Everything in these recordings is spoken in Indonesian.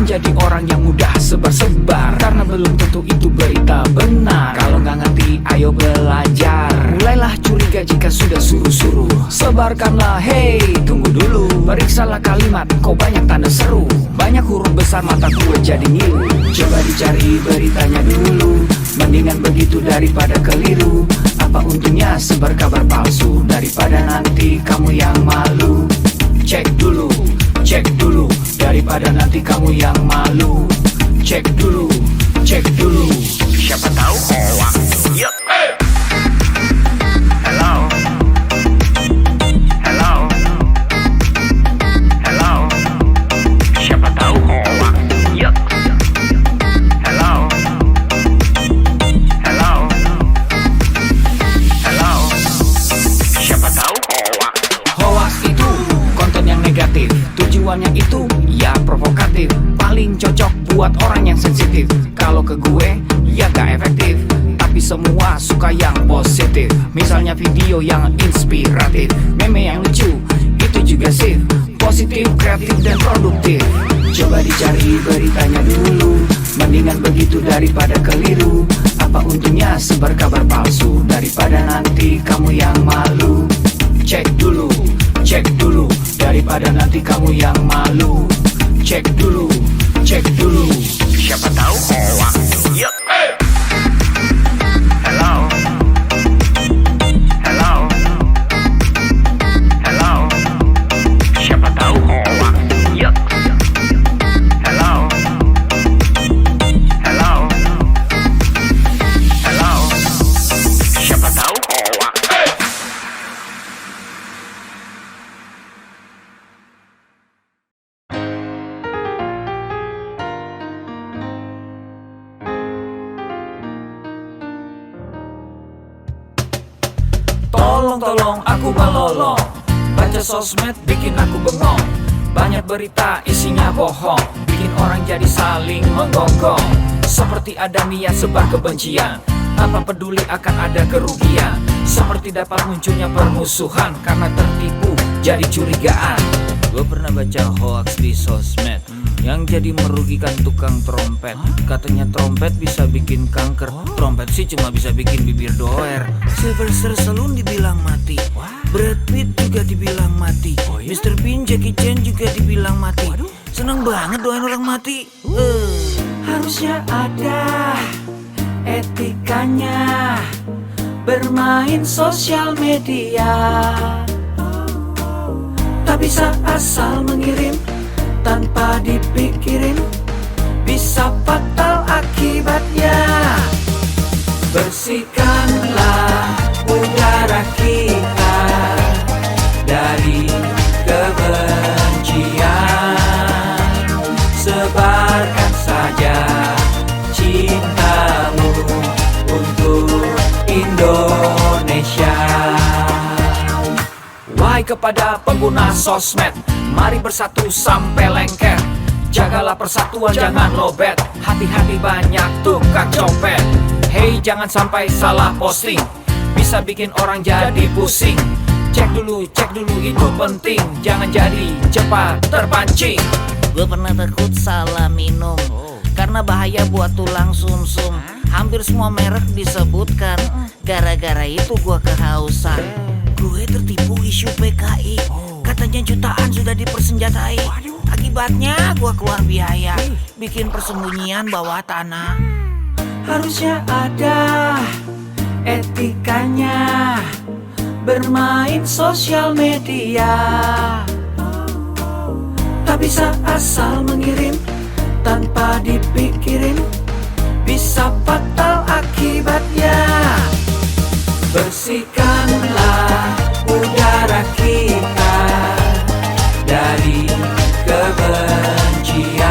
menjadi orang yang mudah sebar-sebar, karena belum tentu itu berita benar. Kalau nggak ngerti, ayo belajar. Mulailah curiga jika sudah suruh-suruh. Sebarkanlah, hey, tunggu dulu. Periksalah kalimat, kok banyak tanda seru. Banyak huruf besar, mata gue jadi ngilu. Coba dicari beritanya dulu, mendingan begitu daripada keliru. Apa untungnya sebar kabar palsu, daripada nanti kamu yang malu. Cek dulu, daripada nanti kamu yang malu. Cek dulu, siapa tahu hoax. Yup. Hello, siapa tahu hoax. Yup. Hello, siapa tahu hoax. Hoax itu konten yang negatif, tujuannya itu ya provokatif. Paling cocok buat orang yang sensitif. Kalau ke gue ya gak efektif, tapi semua suka yang positif. Misalnya video yang inspiratif, meme yang lucu, itu juga sih positif, kreatif, dan produktif. Coba dicari beritanya dulu, mendingan begitu daripada keliru. Apa untungnya sebar kabar palsu, daripada nanti kamu yang malu. Cek dulu, daripada nanti kamu yang malu. Cek dulu, siapa tahu hoax. Yup. Hello, siapa tahu hoax. Yup. Hello, siapa tahu hoax. Tolong aku melolong, baca sosmed bikin aku bengong. Banyak berita isinya bohong, bikin orang jadi saling menggonggong. Seperti ada niat sebar kebencian, tanpa peduli akan ada kerugian. Seperti dapat munculnya permusuhan, karena tertipu jadi curigaan. Gue pernah baca hoax di sosmed, yang jadi merugikan tukang trompet. Katanya trompet bisa bikin kanker, trompet sih cuma bisa bikin bibir doer. Sylvester Stallone dibilang mati, Brad Pitt juga dibilang mati, Mr. Bean, Jackie Chan juga dibilang mati. Seneng banget doain orang mati. Harusnya ada etikanya bermain sosial media. Tak bisa asal mengirim tanpa dipikirin, bisa fatal akibatnya. Bersihkanlah udara kita dari kebencian. Sebarkan saja cintamu untuk Indonesia. Wahai kepada pengguna sosmed, mari bersatu sampai lengket. Jagalah persatuan, jangan lobet. Hati-hati banyak tukang copet. Hey, jangan sampai salah posting, bisa bikin orang jadi pusing. Cek dulu itu penting, jangan jadi cepat terpancing. Gue pernah takut salah minum, karena bahaya buat tulang sumsum. Hampir semua merek disebutkan, gara-gara itu gue kehausan. Gue tertipu isu PKI, katanya jutaan sudah dipersenjatai. Akibatnya gue keluar biaya, bikin persembunyian bawah tanah. Harusnya ada etikanya bermain sosial media. Tak bisa asal mengirim tanpa dipikirin, bisa fatal akibatnya. Bersihkanlah udara kita dari kebencian.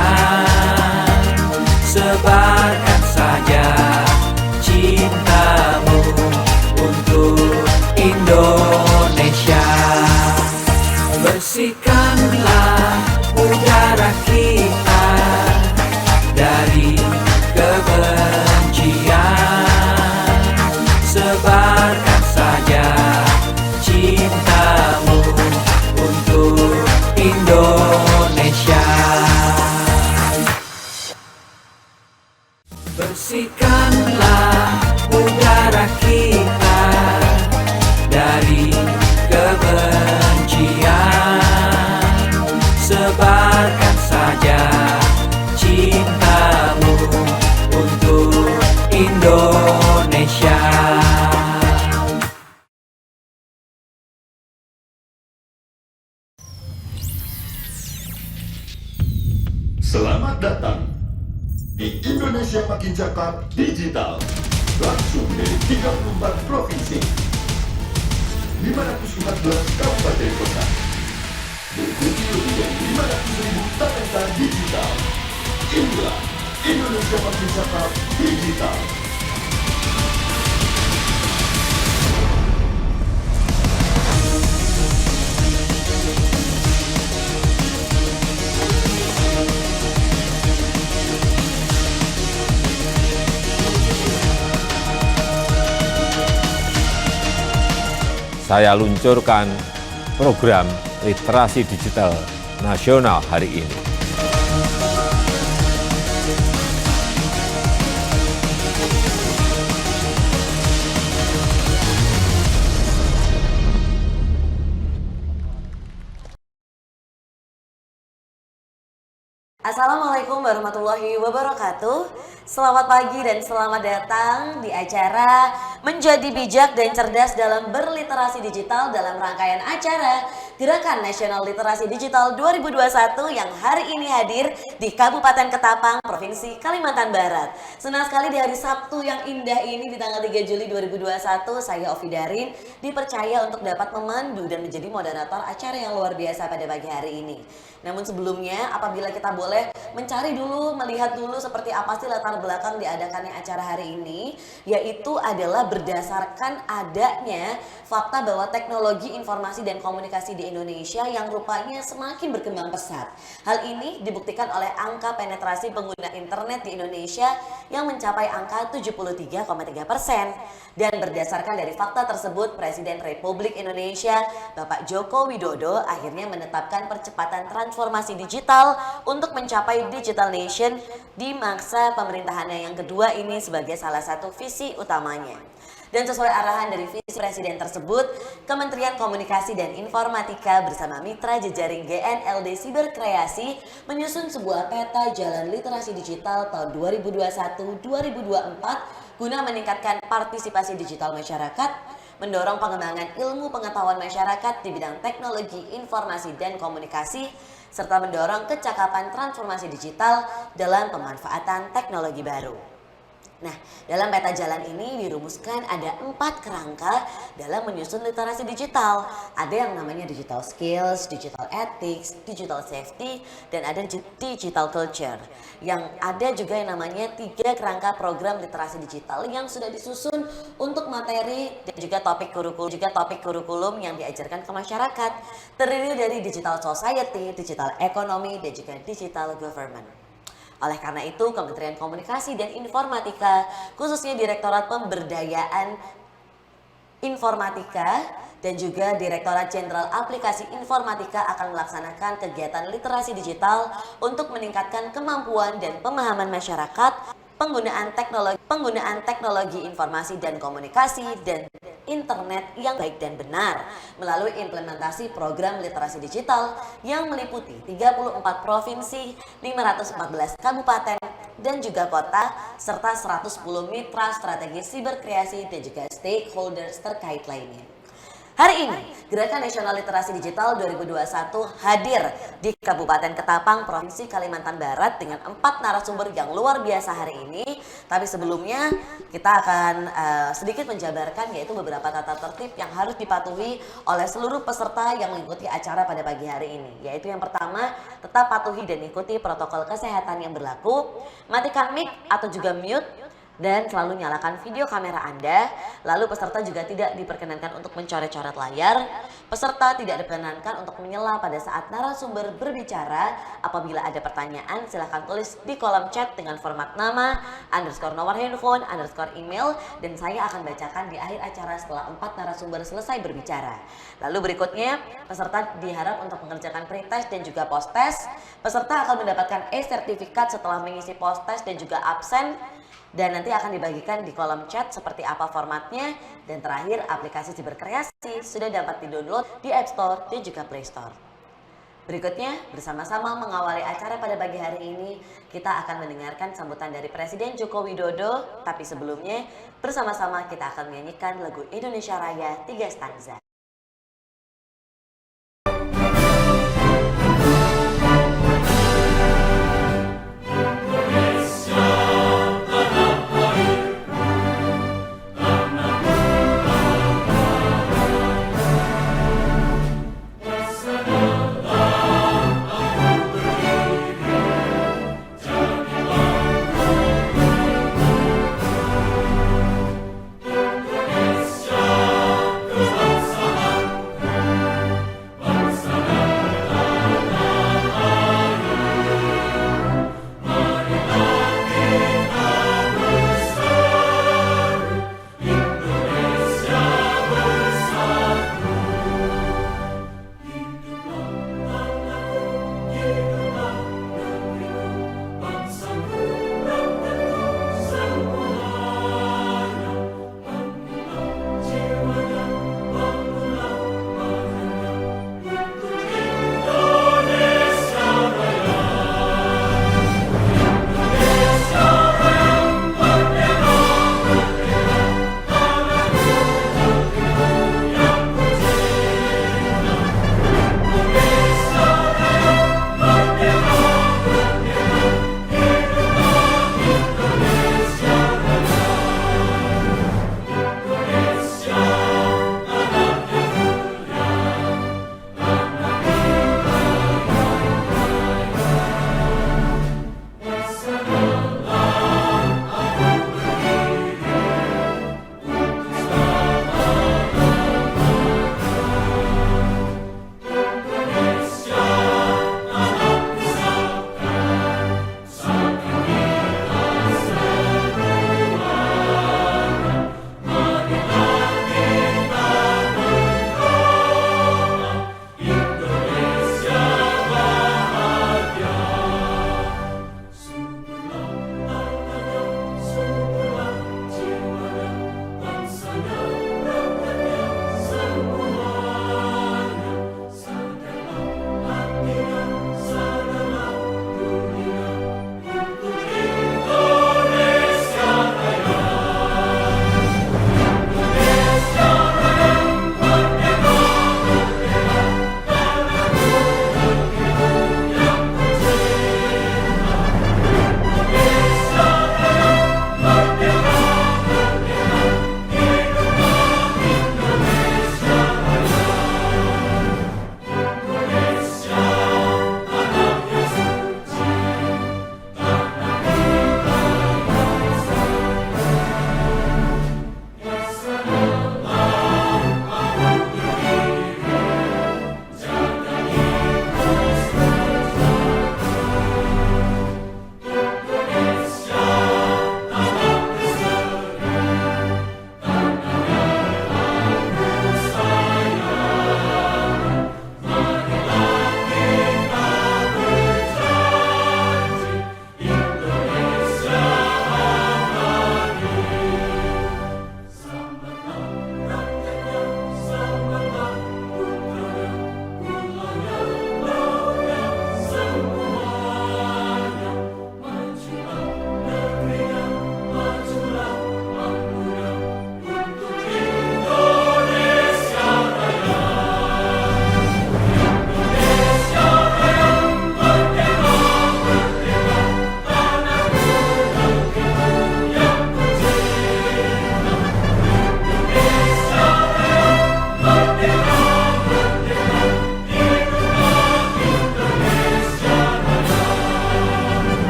Sebarkan saja cintamu untuk Indonesia. Bersihkanlah udara kita dari kebencian. Sebarkan saja cintamu untuk Indonesia. Tebarkan saja cintamu untuk Indonesia. Selamat datang di Indonesia Makin Cakap Digital, langsung dari 34 provinsi, 514 kabupaten kota, diikuti lebih dari 500.000 talenta digital. Inilah Indonesia Makin Cakap Digital. Saya luncurkan program literasi digital nasional hari ini. Assalamualaikum warahmatullahi wabarakatuh. Selamat pagi dan selamat datang di acara Menjadi Bijak dan Cerdas dalam Berliterasi Digital dalam rangkaian acara Gerakan Nasional Literasi Digital 2021 yang hari ini hadir di Kabupaten Ketapang, Provinsi Kalimantan Barat. Senang sekali di hari Sabtu yang indah ini di tanggal 3 Juli 2021, saya Ovi Darin dipercaya untuk dapat memandu dan menjadi moderator acara yang luar biasa pada pagi hari ini. Namun sebelumnya, apabila kita boleh mencari dulu, melihat dulu seperti apa sih latar belakang diadakannya acara hari ini, yaitu adalah berdasarkan adanya fakta bahwa teknologi informasi dan komunikasi di Indonesia yang rupanya semakin berkembang pesat. Hal ini dibuktikan oleh angka penetrasi pengguna internet di Indonesia yang mencapai angka 73,3%. Dan berdasarkan dari fakta tersebut, Presiden Republik Indonesia Bapak Joko Widodo akhirnya menetapkan percepatan transformasi digital untuk mencapai Digital Nation di masa pemerintahannya yang kedua ini sebagai salah satu visi utamanya. Dan sesuai arahan dari visi Presiden tersebut, Kementerian Komunikasi dan Informatika bersama mitra jejaring GNLD Siberkreasi menyusun sebuah peta jalan literasi digital tahun 2021-2024 guna meningkatkan partisipasi digital masyarakat, mendorong pengembangan ilmu pengetahuan masyarakat di bidang teknologi, informasi, dan komunikasi, serta mendorong kecakapan transformasi digital dalam pemanfaatan teknologi baru. Nah, dalam peta jalan ini dirumuskan ada 4 kerangka dalam menyusun literasi digital. Ada yang namanya digital skills, digital ethics, digital safety, dan ada digital culture. Yang ada juga yang namanya 3 kerangka program literasi digital yang sudah disusun untuk materi dan juga topik kurikulum yang diajarkan ke masyarakat. Terdiri dari digital society, digital economy, dan juga digital government. Oleh karena itu, Kementerian Komunikasi dan Informatika, khususnya Direktorat Pemberdayaan Informatika dan juga Direktorat Jenderal Aplikasi Informatika akan melaksanakan kegiatan literasi digital untuk meningkatkan kemampuan dan pemahaman masyarakat penggunaan teknologi informasi dan komunikasi dan internet yang baik dan benar melalui implementasi program literasi digital yang meliputi 34 provinsi, 514 kabupaten dan juga kota serta 110 mitra strategi siberkreasi dan juga stakeholders terkait lainnya. Hari ini, Gerakan Nasional Literasi Digital 2021 hadir di Kabupaten Ketapang, Provinsi Kalimantan Barat dengan 4 narasumber yang luar biasa hari ini. Tapi sebelumnya, kita akan sedikit menjabarkan yaitu beberapa tata tertib yang harus dipatuhi oleh seluruh peserta yang mengikuti acara pada pagi hari ini. Yaitu yang pertama, tetap patuhi dan ikuti protokol kesehatan yang berlaku, matikan mic atau juga mute, dan selalu nyalakan video kamera Anda. Lalu peserta juga tidak diperkenankan untuk mencoret-coret layar. Peserta tidak diperkenankan untuk menyela pada saat narasumber berbicara. Apabila ada pertanyaan, silahkan tulis di kolom chat dengan format nama, nomor handphone, email, dan saya akan bacakan di akhir acara setelah 4 narasumber selesai berbicara. Lalu berikutnya, peserta diharap untuk mengerjakan pretest dan juga post-test. Peserta akan mendapatkan e-sertifikat setelah mengisi post-test dan juga absen. Dan nanti akan dibagikan di kolom chat seperti apa formatnya. Dan terakhir, aplikasi Siberkreasi sudah dapat di-download di App Store dan juga Play Store. Berikutnya, bersama-sama mengawali acara pada pagi hari ini, kita akan mendengarkan sambutan dari Presiden Joko Widodo. Tapi sebelumnya, bersama-sama kita akan menyanyikan lagu Indonesia Raya 3 stanza.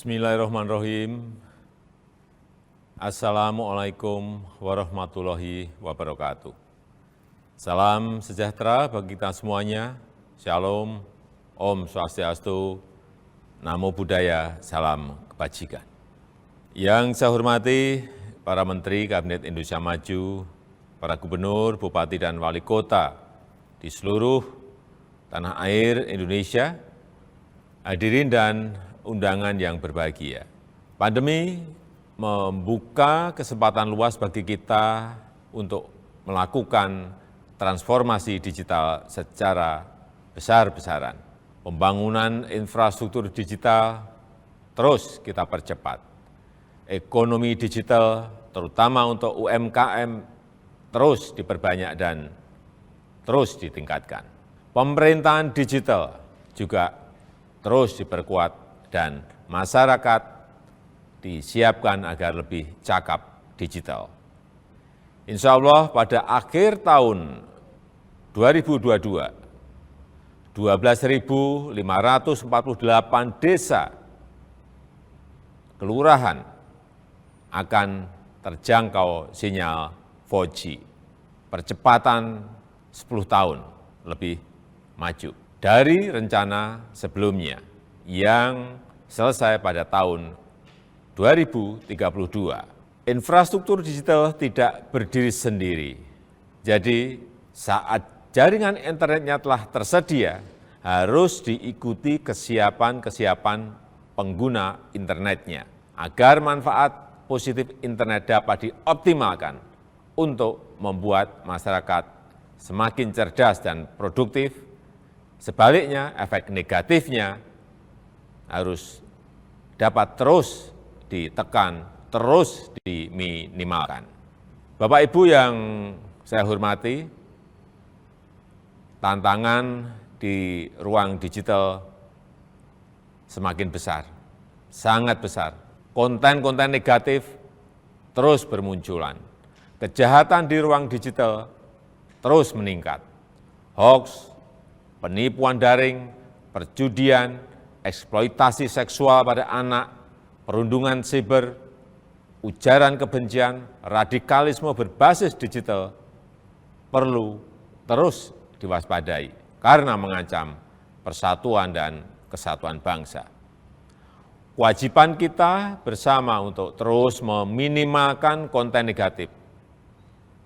Bismillahirrahmanirrahim. Assalamualaikum warahmatullahi wabarakatuh. Salam sejahtera bagi kita semuanya. Shalom, Om Swastiastu, Namo Buddhaya, Salam Kebajikan. Yang saya hormati para Menteri Kabinet Indonesia Maju, para Gubernur, Bupati, dan Wali Kota di seluruh tanah air Indonesia, hadirin dan undangan yang berbahagia. Pandemi membuka kesempatan luas bagi kita untuk melakukan transformasi digital secara besar-besaran. Pembangunan infrastruktur digital terus kita percepat. Ekonomi digital, terutama untuk UMKM, terus diperbanyak dan terus ditingkatkan. Pemerintahan digital juga terus diperkuat dan masyarakat disiapkan agar lebih cakap digital. Insya Allah pada akhir tahun 2022, 12.548 desa kelurahan akan terjangkau sinyal 4G. Percepatan 10 tahun lebih maju dari rencana sebelumnya yang selesai pada tahun 2032. Infrastruktur digital tidak berdiri sendiri. Jadi saat jaringan internetnya telah tersedia, harus diikuti kesiapan pengguna internetnya, agar manfaat positif internet dapat dioptimalkan untuk membuat masyarakat semakin cerdas dan produktif. Sebaliknya, efek negatifnya harus dapat terus ditekan, terus diminimalkan. Bapak Ibu yang saya hormati, tantangan di ruang digital semakin besar, sangat besar. Konten-konten negatif terus bermunculan. Kejahatan di ruang digital terus meningkat. Hoax, penipuan daring, perjudian, eksploitasi seksual pada anak, perundungan siber, ujaran kebencian, radikalisme berbasis digital perlu terus diwaspadai karena mengancam persatuan dan kesatuan bangsa. Kewajiban kita bersama untuk terus meminimalkan konten negatif,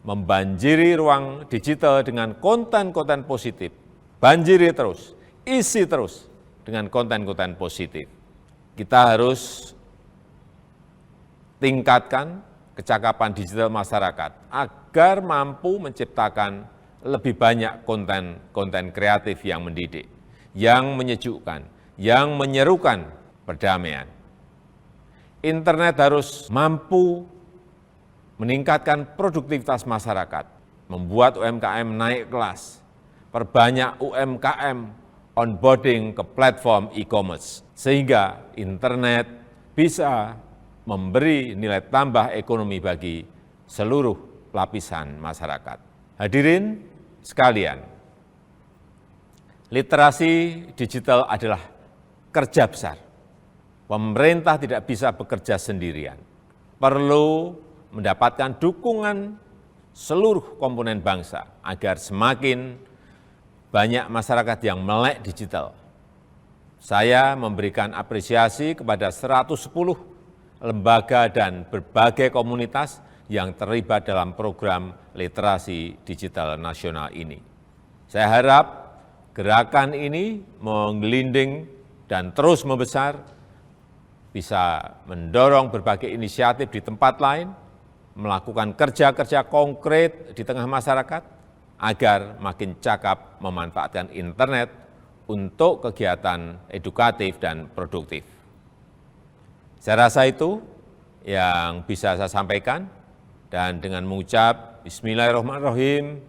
membanjiri ruang digital dengan konten-konten positif, banjiri terus, isi terus dengan konten-konten positif. Kita harus tingkatkan kecakapan digital masyarakat agar mampu menciptakan lebih banyak konten kreatif yang mendidik, yang menyejukkan, yang menyerukan perdamaian. Internet harus mampu meningkatkan produktivitas masyarakat, membuat UMKM naik kelas, perbanyak UMKM onboarding ke platform e-commerce, sehingga internet bisa memberi nilai tambah ekonomi bagi seluruh lapisan masyarakat. Hadirin sekalian, literasi digital adalah kerja besar. Pemerintah tidak bisa bekerja sendirian. Perlu mendapatkan dukungan seluruh komponen bangsa agar semakin banyak masyarakat yang melek digital. Saya memberikan apresiasi kepada 110 lembaga dan berbagai komunitas yang terlibat dalam program literasi digital nasional ini. Saya harap gerakan ini menggelinding dan terus membesar, bisa mendorong berbagai inisiatif di tempat lain, melakukan kerja-kerja konkret di tengah masyarakat, agar makin cakap memanfaatkan internet untuk kegiatan edukatif dan produktif. Saya rasa itu yang bisa saya sampaikan. Dan dengan mengucap Bismillahirrahmanirrahim,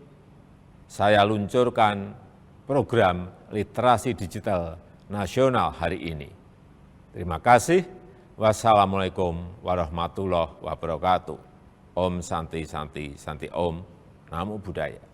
saya luncurkan program literasi digital nasional hari ini. Terima kasih. Wassalamualaikum warahmatullahi wabarakatuh. Om Santi Santi Santi Om. Namo Buddhaya.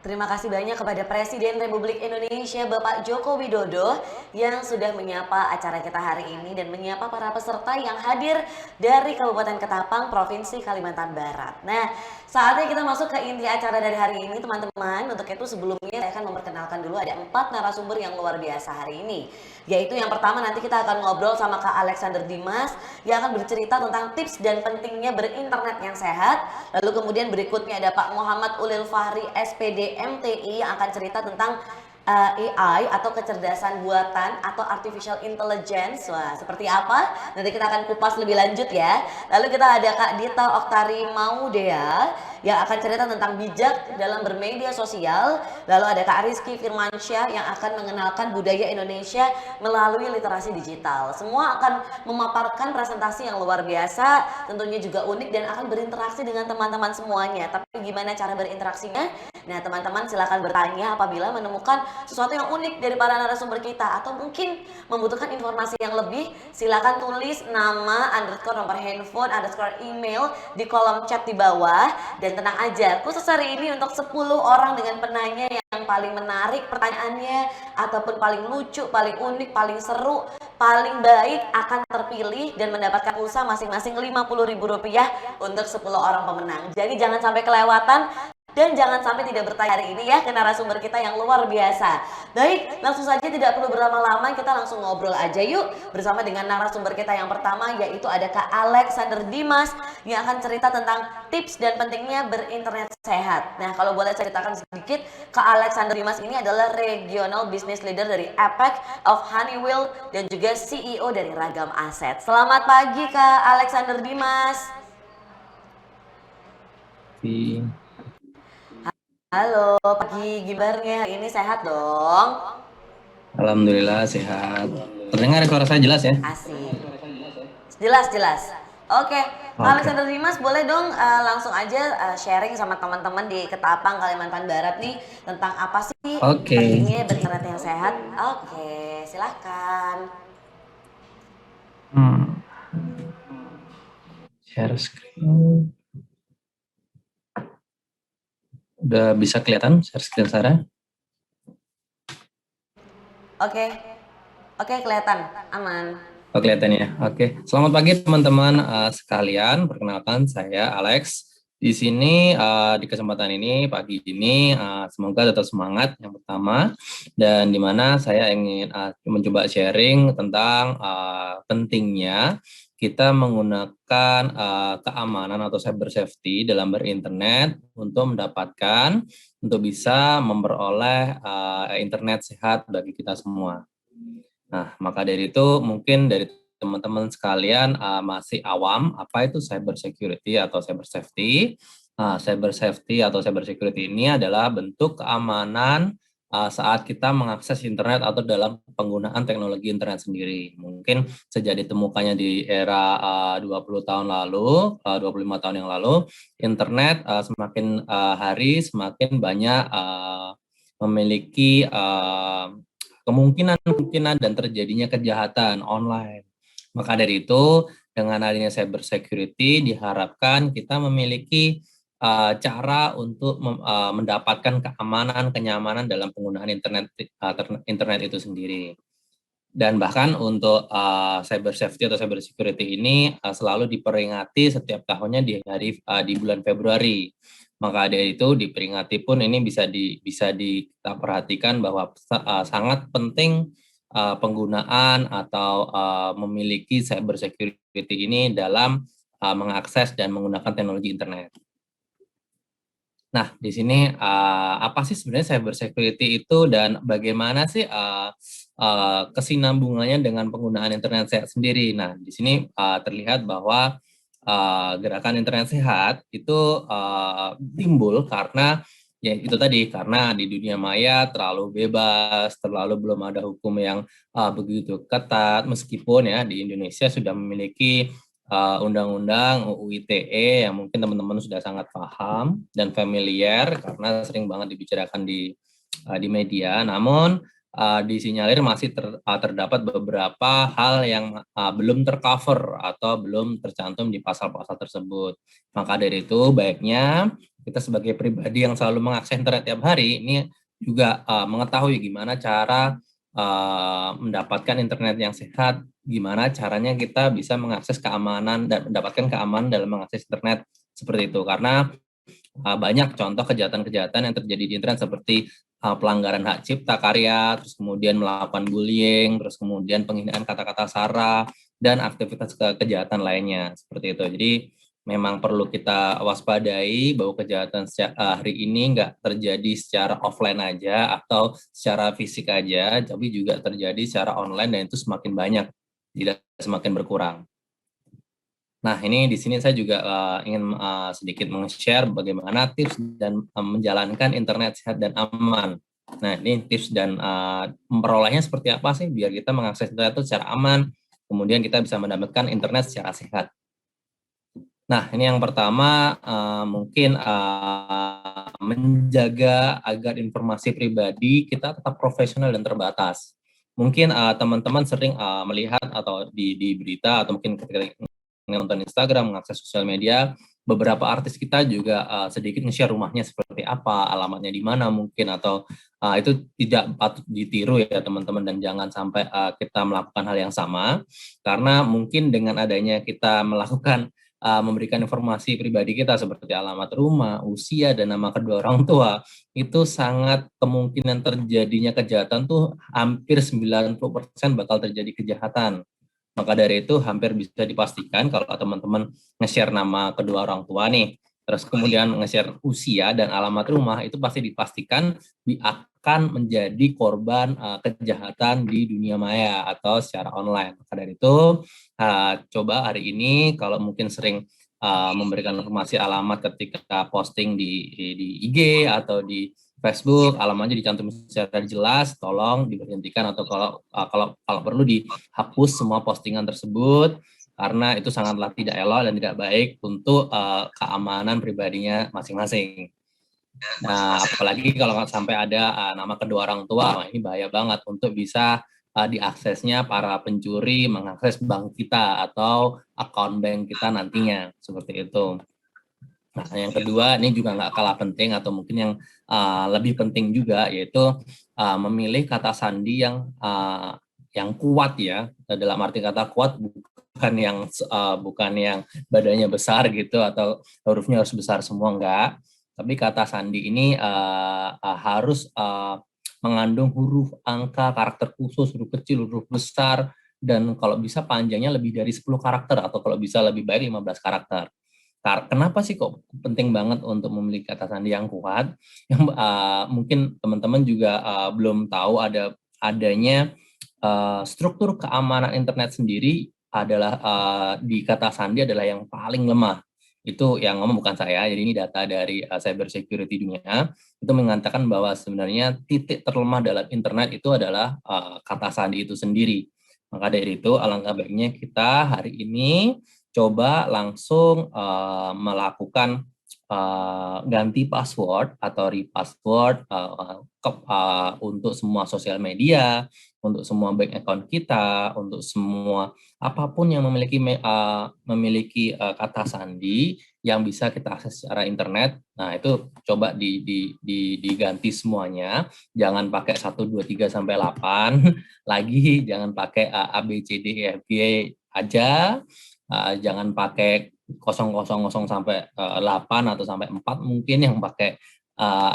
Terima kasih banyak kepada Presiden Republik Indonesia Bapak Joko Widodo yang sudah menyapa acara kita hari ini dan menyapa para peserta yang hadir dari Kabupaten Ketapang, Provinsi Kalimantan Barat. Nah, saatnya kita masuk ke inti acara dari hari ini, teman-teman. Untuk itu sebelumnya saya akan memperkenalkan dulu ada 4 narasumber yang luar biasa hari ini. Yaitu yang pertama nanti kita akan ngobrol sama Kak Alexander Dimas yang akan bercerita tentang tips dan pentingnya berinternet yang sehat. Lalu kemudian berikutnya ada Pak Muhammad Ulil Fahri SPD MTI yang akan cerita tentang AI atau kecerdasan buatan atau artificial intelligence. Wah, seperti apa? Nanti kita akan kupas lebih lanjut ya. Lalu kita ada Kak Dita Oktari Maudea yang akan cerita tentang bijak dalam bermedia sosial. Lalu ada Kak Rizky Firmansyah yang akan mengenalkan budaya Indonesia melalui literasi digital. Semua akan memaparkan presentasi yang luar biasa, tentunya juga unik dan akan berinteraksi dengan teman-teman semuanya. Tapi gimana cara berinteraksinya? Nah, teman-teman silakan bertanya apabila menemukan sesuatu yang unik dari para narasumber kita atau mungkin membutuhkan informasi yang lebih, silakan tulis nama, nomor handphone, email di kolom chat di bawah. Dan tenang aja, khusus hari ini untuk 10 orang dengan penanya yang paling menarik pertanyaannya ataupun paling lucu, paling unik, paling seru, paling baik akan terpilih dan mendapatkan pulsa masing-masing Rp50.000 untuk 10 orang pemenang. Jadi jangan sampai kelewatan. Dan jangan sampai tidak bertanya hari ini ya ke narasumber kita yang luar biasa. Baik, langsung saja tidak perlu berlama-lama, kita langsung ngobrol aja yuk bersama dengan narasumber kita yang pertama, yaitu ada Kak Alexander Dimas yang akan cerita tentang tips dan pentingnya berinternet sehat. Nah, kalau boleh ceritakan sedikit, Kak Alexander Dimas ini adalah Regional Business Leader dari APEC of Honeywell dan juga CEO dari Ragam Aset. Selamat pagi Kak Alexander Dimas. Halo, pagi, gimana? Ini sehat dong? Alhamdulillah sehat. Terdengar suara saya jelas ya? Asik. Jelas. Oke, Alexander Dimas boleh dong langsung aja sharing sama teman-teman di Ketapang, Kalimantan Barat nih tentang apa sih pentingnya berinternet yang sehat? Oke, silakan. Share screen. Udah bisa kelihatan share screen Sarah? Oke, kelihatan, aman. Oh, kelihatan ya. Oke. Selamat pagi teman-teman sekalian. Perkenalkan saya Alex. Di sini di kesempatan ini pagi ini semoga tetap semangat yang pertama, dan di mana saya ingin mencoba sharing tentang pentingnya kita menggunakan keamanan atau cyber safety dalam berinternet untuk bisa memperoleh internet sehat bagi kita semua. Nah, maka dari itu mungkin dari teman-teman sekalian masih awam apa itu cyber security atau cyber safety. Cyber safety atau cyber security ini adalah bentuk keamanan saat kita mengakses internet atau dalam penggunaan teknologi internet sendiri. Mungkin sejak ditemukannya di era 20 tahun lalu, 25 tahun yang lalu, internet semakin hari semakin banyak memiliki kemungkinan dan terjadinya kejahatan online. Maka dari itu, dengan adanya cyber security diharapkan kita memiliki cara untuk mendapatkan keamanan, kenyamanan dalam penggunaan internet itu sendiri. Dan bahkan untuk cyber safety atau cyber security ini selalu diperingati setiap tahunnya di bulan Februari. Maka dari itu diperingati pun ini bisa kita perhatikan bahwa sangat penting penggunaan atau memiliki cyber security ini dalam mengakses dan menggunakan teknologi internet. Nah, di sini apa sih sebenarnya cyber security itu dan bagaimana sih kesinambungannya dengan penggunaan internet sehat sendiri? Nah, di sini terlihat bahwa gerakan internet sehat itu timbul karena ya itu tadi, karena di dunia maya terlalu bebas, terlalu belum ada hukum yang begitu ketat, meskipun ya di Indonesia sudah memiliki undang-undang UU ITE yang mungkin teman-teman sudah sangat paham dan familiar karena sering banget dibicarakan di media. Namun disinyalir masih terdapat beberapa hal yang belum tercover atau belum tercantum di pasal-pasal tersebut. Maka dari itu baiknya kita sebagai pribadi yang selalu mengakses internet tiap hari ini juga mengetahui gimana cara mendapatkan internet yang sehat, gimana caranya kita bisa mengakses keamanan dan mendapatkan keamanan dalam mengakses internet seperti itu. Karena banyak contoh kejahatan-kejahatan yang terjadi di internet seperti pelanggaran hak cipta karya, terus kemudian melakukan bullying, terus kemudian penghinaan kata-kata sara, dan aktivitas kejahatan lainnya seperti itu. Jadi memang perlu kita waspadai bahwa kejahatan hari ini nggak terjadi secara offline aja atau secara fisik aja, tapi juga terjadi secara online dan itu semakin banyak, tidak semakin berkurang. Nah, ini di sini saya juga ingin sedikit meng-share bagaimana tips dan menjalankan internet sehat dan aman. Nah, ini tips dan memperolehnya seperti apa sih biar kita mengakses internet itu secara aman, kemudian kita bisa mendapatkan internet secara sehat. Nah, ini yang pertama mungkin menjaga agar informasi pribadi kita tetap profesional dan terbatas. Mungkin teman-teman sering melihat atau di berita atau mungkin ketika nonton Instagram, mengakses sosial media, beberapa artis kita juga sedikit nge-share rumahnya seperti apa, alamatnya di mana mungkin, atau itu tidak patut ditiru ya teman-teman, dan jangan sampai kita melakukan hal yang sama, karena mungkin dengan adanya kita melakukan memberikan informasi pribadi kita seperti alamat rumah, usia, dan nama kedua orang tua, itu sangat kemungkinan terjadinya kejahatan tuh hampir 90% bakal terjadi kejahatan. Maka dari itu hampir bisa dipastikan kalau teman-teman nge-share nama kedua orang tua nih, terus kemudian nge-share usia dan alamat rumah, itu pasti dipastikan akan menjadi korban kejahatan di dunia maya atau secara online. Maka dari itu coba hari ini kalau mungkin sering memberikan informasi alamat ketika posting di IG atau di Facebook, alamatnya dicantum secara jelas, tolong diberhentikan atau kalau perlu dihapus semua postingan tersebut, karena itu sangatlah tidak elok dan tidak baik untuk keamanan pribadinya masing-masing. Nah, apalagi kalau sampai ada nama kedua orang tua, ini bahaya banget untuk bisa diaksesnya para pencuri mengakses bank kita atau akun bank kita nantinya, seperti itu. Nah, yang kedua ini juga nggak kalah penting atau mungkin yang lebih penting juga, yaitu memilih kata sandi yang kuat ya, dalam arti kata kuat bukan yang badannya besar gitu atau hurufnya harus besar semua, enggak, tapi kata sandi ini harus mengandung huruf, angka, karakter khusus, huruf kecil, huruf besar, dan kalau bisa panjangnya lebih dari 10 karakter atau kalau bisa lebih baik 15 karakter. Kenapa sih kok penting banget untuk memiliki kata sandi yang kuat? Yang mungkin teman-teman juga belum tahu adanya struktur keamanan internet sendiri adalah di kata sandi adalah yang paling lemah. Itu yang ngomong bukan saya, jadi ini data dari cyber security dunia, itu mengatakan bahwa sebenarnya titik terlemah dalam internet itu adalah kata sandi itu sendiri. Maka dari itu alangkah baiknya kita hari ini coba langsung melakukan ganti password atau repassword untuk semua sosial media, untuk semua bank account kita, untuk semua apapun yang memiliki kata sandi yang bisa kita akses secara internet. Nah, itu coba diganti semuanya. Jangan pakai 1, 2, 3 sampai 8 lagi, jangan pakai A, B, C, D, E, F, G aja. Jangan pakai 000 sampai 8 atau sampai 4 mungkin yang pakai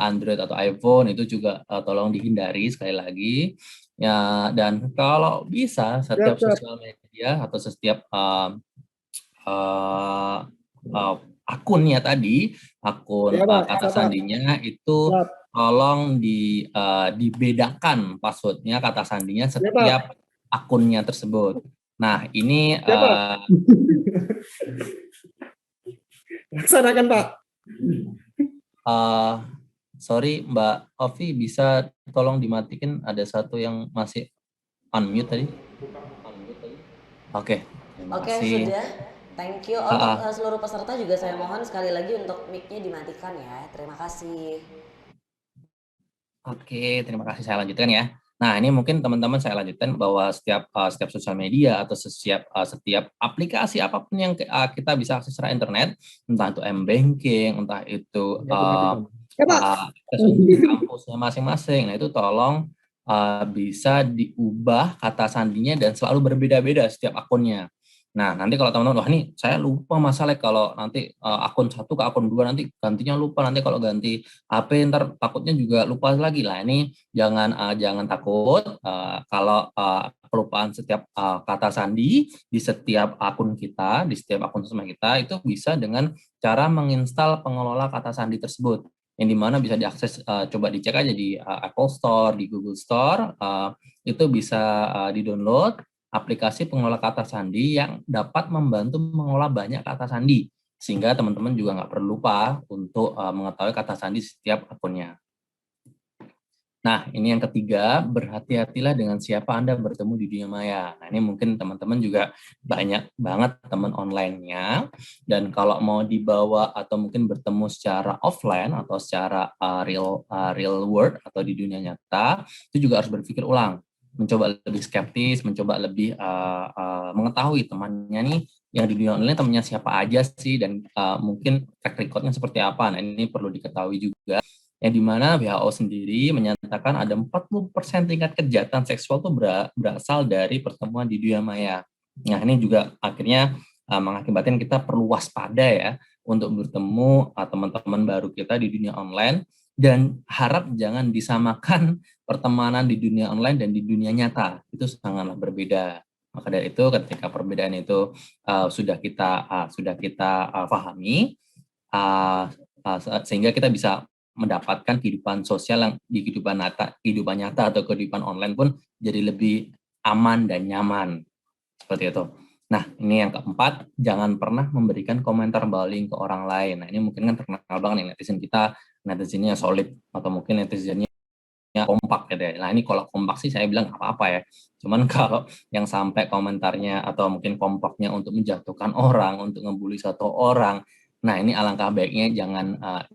Android atau iPhone, itu juga tolong dihindari sekali lagi ya. Dan kalau bisa setiap sosial media atau setiap akunnya tadi, akun kata sandinya itu tolong dibedakan passwordnya, kata sandinya setiap akunnya tersebut. Nah, ini laksanakan, Pak. Sorry Mbak Ovi, bisa tolong dimatikan, ada satu yang masih unmute tadi. Oke, terima kasih. Sudah. Thank you. Untuk seluruh peserta juga saya mohon sekali lagi untuk mic-nya dimatikan ya. Terima kasih. Oke, terima kasih. Saya lanjutkan ya. Nah, ini mungkin teman-teman saya lanjutkan bahwa setiap sosial media atau setiap aplikasi apapun yang kita bisa akses secara internet, entah itu m-banking, entah itu akses untuk kampusnya masing-masing. Nah, itu tolong bisa diubah kata sandinya dan selalu berbeda-beda setiap akunnya. Nah, nanti kalau teman-teman, wah ini saya lupa masalah kalau nanti akun satu ke akun dua nanti gantinya lupa, nanti kalau ganti HP ntar takutnya juga lupa lagi lah. Ini jangan takut kalau kelupaan setiap kata sandi di setiap akun kita, di setiap akun sosmed kita itu bisa dengan cara menginstal pengelola kata sandi tersebut. Yang dimana bisa diakses, coba dicek aja di Apple Store, di Google Store, itu bisa di-download aplikasi pengelola kata sandi yang dapat membantu mengolah banyak kata sandi, sehingga teman-teman juga nggak perlu lupa untuk mengetahui kata sandi setiap akunnya. Nah, ini yang ketiga, berhati-hatilah dengan siapa Anda bertemu di dunia maya. Nah, ini mungkin teman-teman juga banyak banget teman online-nya, dan kalau mau dibawa atau mungkin bertemu secara offline atau secara real world atau di dunia nyata, itu juga harus berpikir ulang, mencoba lebih skeptis, mencoba lebih mengetahui temannya nih yang di dunia online temannya siapa aja sih, dan mungkin track record-nya seperti apa. Nah, ini perlu diketahui juga, yang dimana WHO sendiri menyatakan ada 40% tingkat kejahatan seksual itu berasal dari pertemuan di dunia maya. Nah, ini juga akhirnya mengakibatkan kita perlu waspada ya untuk bertemu teman-teman baru kita di dunia online, dan harap jangan disamakan pertemanan di dunia online dan di dunia nyata. Itu sangatlah berbeda. Maka dari itu ketika perbedaan itu sudah kita pahami, sehingga kita bisa mendapatkan kehidupan sosial yang di kehidupan nyata atau kehidupan online pun jadi lebih aman dan nyaman. Seperti itu. Nah, ini yang keempat, jangan pernah memberikan komentar baling ke orang lain. Nah, ini mungkin kan terkenal banget nih netizen kita, netizennya solid atau mungkin netizennya kompak gitu ya. Nah, ini kalau kompak sih saya bilang apa-apa ya. Cuman kalau yang sampai komentarnya atau mungkin kompaknya untuk menjatuhkan orang, untuk ngebully satu orang, nah ini alangkah baiknya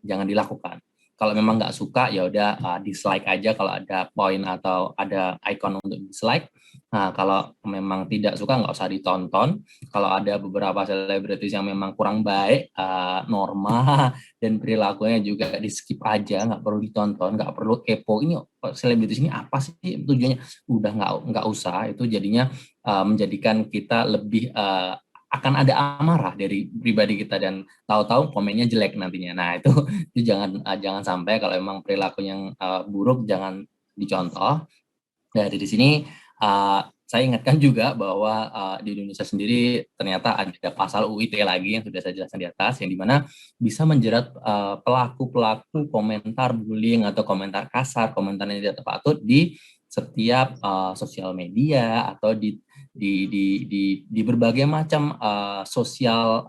jangan dilakukan. Kalau memang nggak suka ya udah dislike aja kalau ada poin atau ada icon untuk dislike. Nah, kalau memang tidak suka nggak usah ditonton. Kalau ada beberapa selebritis yang memang kurang baik, norma dan perilakunya juga di skip aja, nggak perlu ditonton, nggak perlu kepo ini selebritis ini apa sih tujuannya, udah nggak usah. Itu jadinya menjadikan kita lebih akan ada amarah dari pribadi kita dan tahu-tahu komennya jelek nantinya. Nah, itu jangan sampai. Kalau memang perilaku yang buruk jangan dicontoh. Dari di sini saya ingatkan juga bahwa di Indonesia sendiri ternyata ada pasal UIT lagi yang sudah saya jelaskan di atas, yang dimana bisa menjerat pelaku-pelaku komentar bullying atau komentar kasar, komentar yang tidak patut di setiap sosial media atau di berbagai macam sosial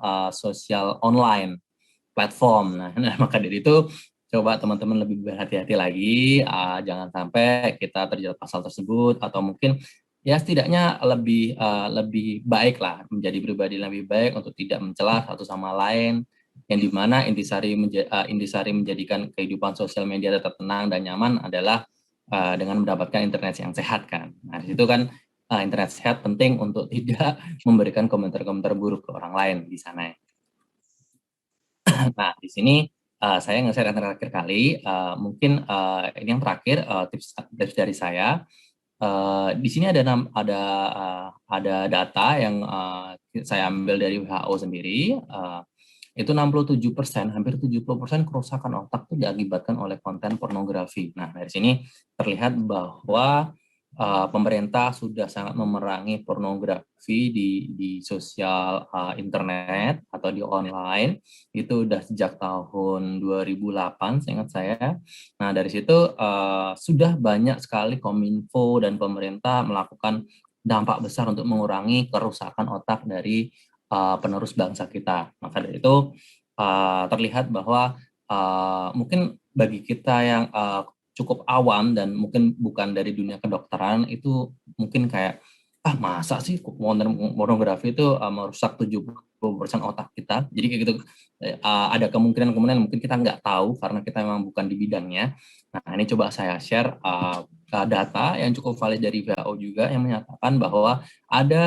online platform. Nah, maka dari itu coba teman-teman lebih berhati-hati lagi, jangan sampai kita terjerat pasal tersebut, atau mungkin ya setidaknya lebih baik lah, menjadi pribadi yang lebih baik untuk tidak mencela satu sama lain, yang dimana intisari menjadikan kehidupan sosial media tetap tenang dan nyaman adalah dengan mendapatkan internet yang sehat kan. Nah, di situ kan internet sehat penting untuk tidak memberikan komentar-komentar buruk ke orang lain di sana. Nah, di sini saya nge-share yang terakhir kali, mungkin ini yang terakhir tips dari saya. Di sini ada data yang saya ambil dari WHO sendiri. Itu 67%, hampir 70% kerusakan otak itu diakibatkan oleh konten pornografi. Nah, dari sini terlihat bahwa pemerintah sudah sangat memerangi pornografi di sosial internet atau di online. Itu udah sejak tahun 2008, seingat saya. Nah, dari situ sudah banyak sekali Kominfo dan pemerintah melakukan dampak besar untuk mengurangi kerusakan otak dari penerus bangsa kita. Maka dari itu terlihat bahwa mungkin bagi kita yang cukup awam dan mungkin bukan dari dunia kedokteran, itu mungkin kayak ah masa sih konten pornografi itu merusak 70% otak kita. Jadi kayak gitu, ada kemungkinan mungkin kita nggak tahu karena kita memang bukan di bidangnya. Nah, ini coba saya share data yang cukup valid dari WHO juga yang menyatakan bahwa ada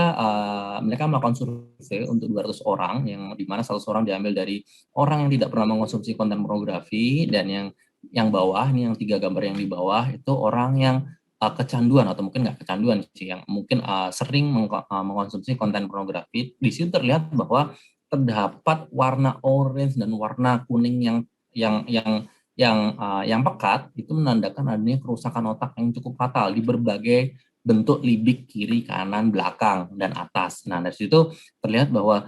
mereka melakukan survei untuk 200 orang yang di mana 100 orang diambil dari orang yang tidak pernah mengkonsumsi konten pornografi, dan yang bawah ini, yang 3 gambar yang di bawah itu orang yang kecanduan, atau mungkin nggak kecanduan sih, yang mungkin sering mengkonsumsi konten pornografi. Di situ terlihat bahwa terdapat warna orange dan warna kuning yang pekat, itu menandakan adanya kerusakan otak yang cukup fatal di berbagai bentuk libik kiri, kanan, belakang, dan atas. Nah, dari situ terlihat bahwa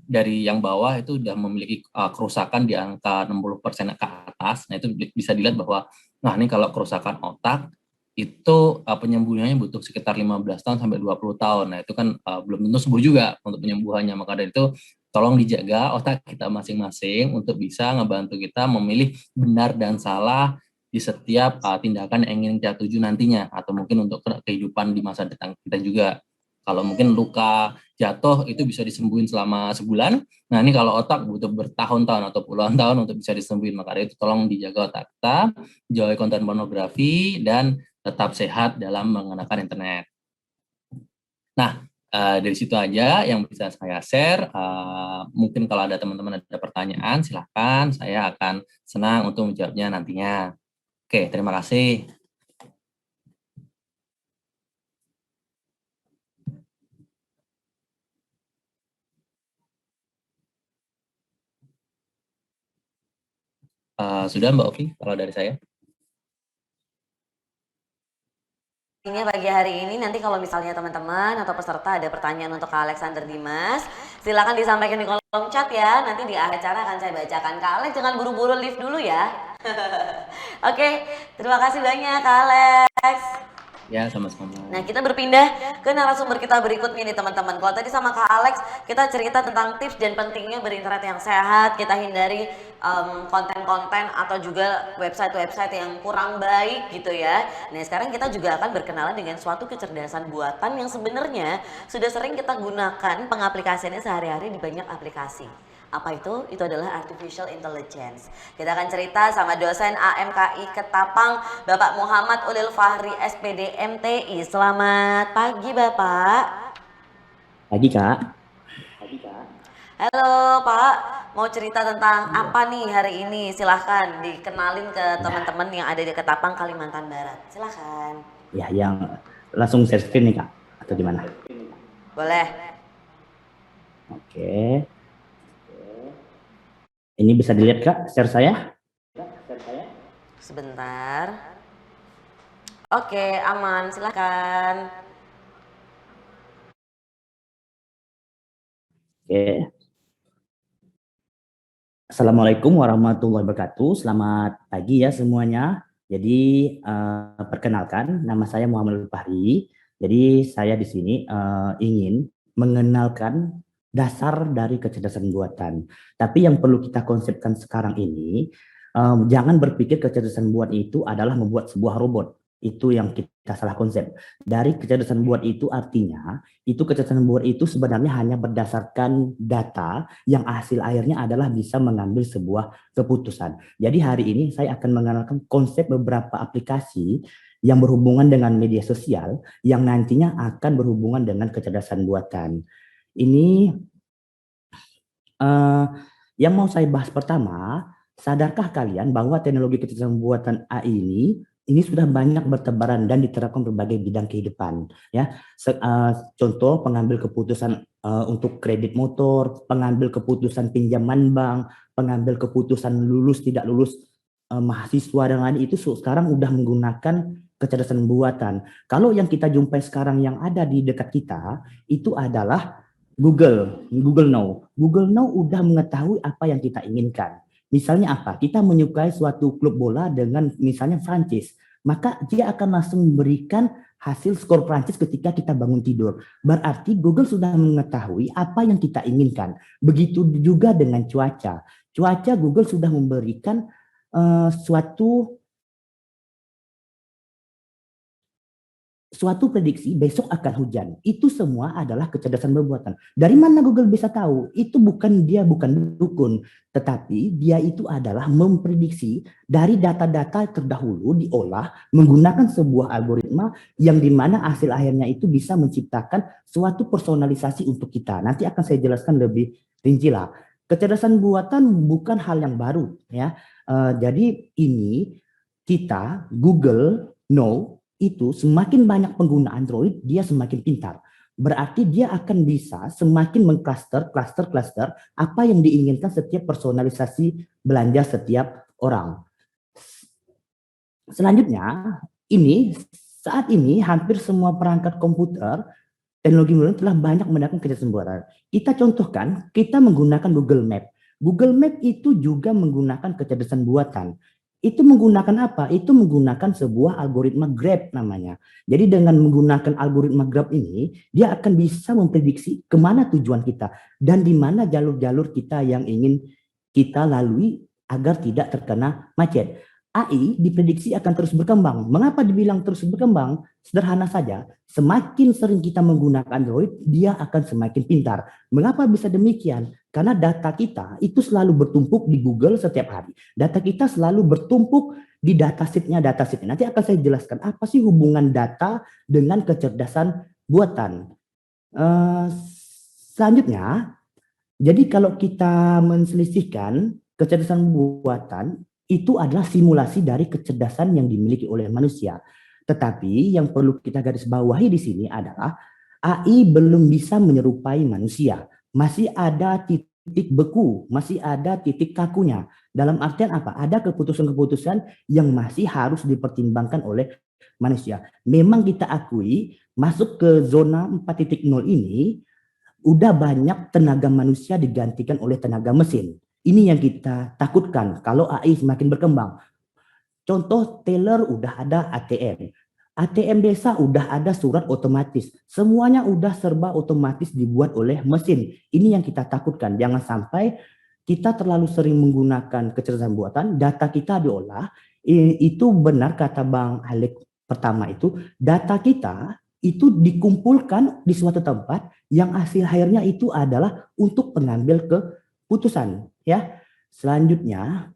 dari yang bawah itu sudah memiliki kerusakan di angka 60% ke atas. Nah, itu bisa dilihat bahwa, nah ini kalau kerusakan otak, itu penyembuhannya butuh sekitar 15 tahun sampai 20 tahun. Nah, itu kan belum tentu sembuh juga untuk penyembuhannya. Maka dari itu tolong dijaga otak kita masing-masing untuk bisa ngebantu kita memilih benar dan salah di setiap tindakan yang ingin kita tuju nantinya, atau mungkin untuk kehidupan di masa depan kita juga. Kalau mungkin luka jatuh itu bisa disembuhin selama sebulan. Nah, ini kalau otak butuh bertahun-tahun atau puluhan tahun untuk bisa disembuhin. Maka dari itu tolong dijaga otak kita, jauhi konten pornografi, dan tetap sehat dalam menggunakan internet. Nah, dari situ aja yang bisa saya share. Mungkin kalau ada teman-teman ada pertanyaan, silakan. Saya akan senang untuk menjawabnya nantinya. Oke, terima kasih. Sudah Mbak Ovi, kalau dari saya? Pagi hari ini, nanti kalau misalnya teman-teman atau peserta ada pertanyaan untuk Kak Alexander Dimas, silakan disampaikan di kolom chat ya. Nanti di akhir acara akan saya bacakan. Kak Alex jangan buru-buru live dulu ya. Oke, terima kasih banyak Kak Alex. Ya, sama-sama. Nah, kita berpindah ke narasumber kita berikutnya nih teman-teman. Kalau tadi sama Kak Alex, kita cerita tentang tips dan pentingnya berinternet yang sehat, kita hindari konten-konten atau juga website-website yang kurang baik gitu ya. Nah, sekarang kita juga akan berkenalan dengan suatu kecerdasan buatan yang sebenarnya sudah sering kita gunakan pengaplikasiannya sehari-hari di banyak aplikasi. Apa itu? Itu adalah artificial intelligence. Kita akan cerita sama dosen AMKI Ketapang, Bapak Muhammad Ulil Fahri SPD MTI. Selamat pagi Bapak. Pagi Kak. Halo Pak, mau cerita tentang apa nih hari ini? Silahkan dikenalin ke teman-teman yang ada di Ketapang, Kalimantan Barat. Silahkan. Ya, yang langsung share screen nih Kak, atau gimana? Boleh. Oke. Ini bisa dilihat Kak, share saya? Sebentar. Oke, aman. Silahkan. Oke. Assalamualaikum warahmatullahi wabarakatuh. Selamat pagi ya semuanya. Jadi perkenalkan, nama saya Muhammad Ulil Fahri. Jadi saya di sini ingin mengenalkan dasar dari kecerdasan buatan. Tapi yang perlu kita konsepkan sekarang ini, jangan berpikir kecerdasan buatan itu adalah membuat sebuah robot. Itu yang kita salah konsep. Dari kecerdasan buatan itu artinya, kecerdasan buatan itu sebenarnya hanya berdasarkan data yang hasil akhirnya adalah bisa mengambil sebuah keputusan. Jadi hari ini saya akan mengenalkan konsep beberapa aplikasi yang berhubungan dengan media sosial yang nantinya akan berhubungan dengan kecerdasan buatan. Ini yang mau saya bahas pertama, sadarkah kalian bahwa teknologi kecerdasan buatan AI ini sudah banyak bertebaran dan diterapkan berbagai bidang kehidupan, ya. Contoh pengambil keputusan untuk kredit motor, pengambil keputusan pinjaman bank, pengambil keputusan lulus tidak lulus mahasiswa dan lain itu sekarang udah menggunakan kecerdasan buatan. Kalau yang kita jumpai sekarang yang ada di dekat kita itu adalah Google Now. Google Now udah mengetahui apa yang kita inginkan. Misalnya apa? Kita menyukai suatu klub bola dengan misalnya Prancis, maka dia akan langsung memberikan hasil skor Prancis ketika kita bangun tidur. Berarti Google sudah mengetahui apa yang kita inginkan. Begitu juga dengan cuaca. Cuaca Google sudah memberikan suatu suatu prediksi besok akan hujan. Itu semua adalah kecerdasan buatan. Dari mana Google bisa tahu? Itu bukan dukun, tetapi dia itu adalah memprediksi dari data-data terdahulu diolah menggunakan sebuah algoritma yang dimana hasil akhirnya itu bisa menciptakan suatu personalisasi untuk kita. Nanti akan saya jelaskan lebih rinci lah. Kecerdasan buatan bukan hal yang baru, ya. Jadi ini kita Google Know itu semakin banyak pengguna Android, dia semakin pintar. Berarti dia akan bisa semakin mengcluster apa yang diinginkan setiap personalisasi belanja setiap orang. Selanjutnya, saat ini hampir semua perangkat komputer teknologi modern telah banyak menggunakan kecerdasan buatan. Kita contohkan, kita menggunakan Google Map. Google Map itu juga menggunakan kecerdasan buatan. Itu menggunakan apa? Itu menggunakan sebuah algoritma Grab namanya. Jadi dengan menggunakan algoritma Grab ini, dia akan bisa memprediksi kemana tujuan kita dan di mana jalur-jalur kita yang ingin kita lalui agar tidak terkena macet. AI diprediksi akan terus berkembang. Mengapa dibilang terus berkembang? Sederhana saja, semakin sering kita menggunakan Android, dia akan semakin pintar. Mengapa bisa demikian? Karena data kita itu selalu bertumpuk di Google setiap hari. Data kita selalu bertumpuk di datasetnya. Nanti akan saya jelaskan apa sih hubungan data dengan kecerdasan buatan. Selanjutnya, jadi kalau kita menselisihkan kecerdasan buatan, itu adalah simulasi dari kecerdasan yang dimiliki oleh manusia. Tetapi yang perlu kita garis bawahi di sini adalah AI belum bisa menyerupai manusia. Masih ada titik beku, masih ada titik kakunya. Dalam artian apa? Ada keputusan-keputusan yang masih harus dipertimbangkan oleh manusia. Memang kita akui masuk ke zona 4.0 ini udah banyak tenaga manusia digantikan oleh tenaga mesin. Ini yang kita takutkan kalau AI semakin berkembang. Contoh teller udah ada ATM. ATM desa udah ada surat otomatis. Semuanya udah serba otomatis dibuat oleh mesin. Ini yang kita takutkan. Jangan sampai kita terlalu sering menggunakan kecerdasan buatan, data kita diolah. Itu benar kata Bang Alek pertama itu, data kita itu dikumpulkan di suatu tempat yang hasil akhirnya itu adalah untuk pengambil keputusan. Ya, selanjutnya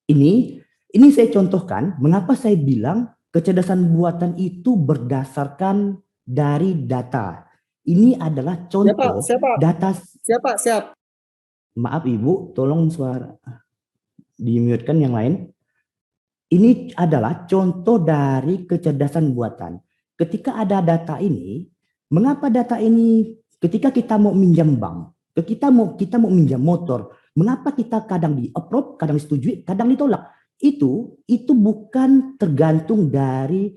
ini saya contohkan mengapa saya bilang kecerdasan buatan itu berdasarkan dari data. Ini adalah contoh data. Siap. Maaf Ibu, tolong suara di-mute-kan yang lain. Ini adalah contoh dari kecerdasan buatan. Ketika ada data ini, mengapa data ini ketika kita mau minjam bank, kita mau minjam motor, mengapa kita kadang di-approve, kadang disetujui, kadang ditolak? Itu bukan tergantung dari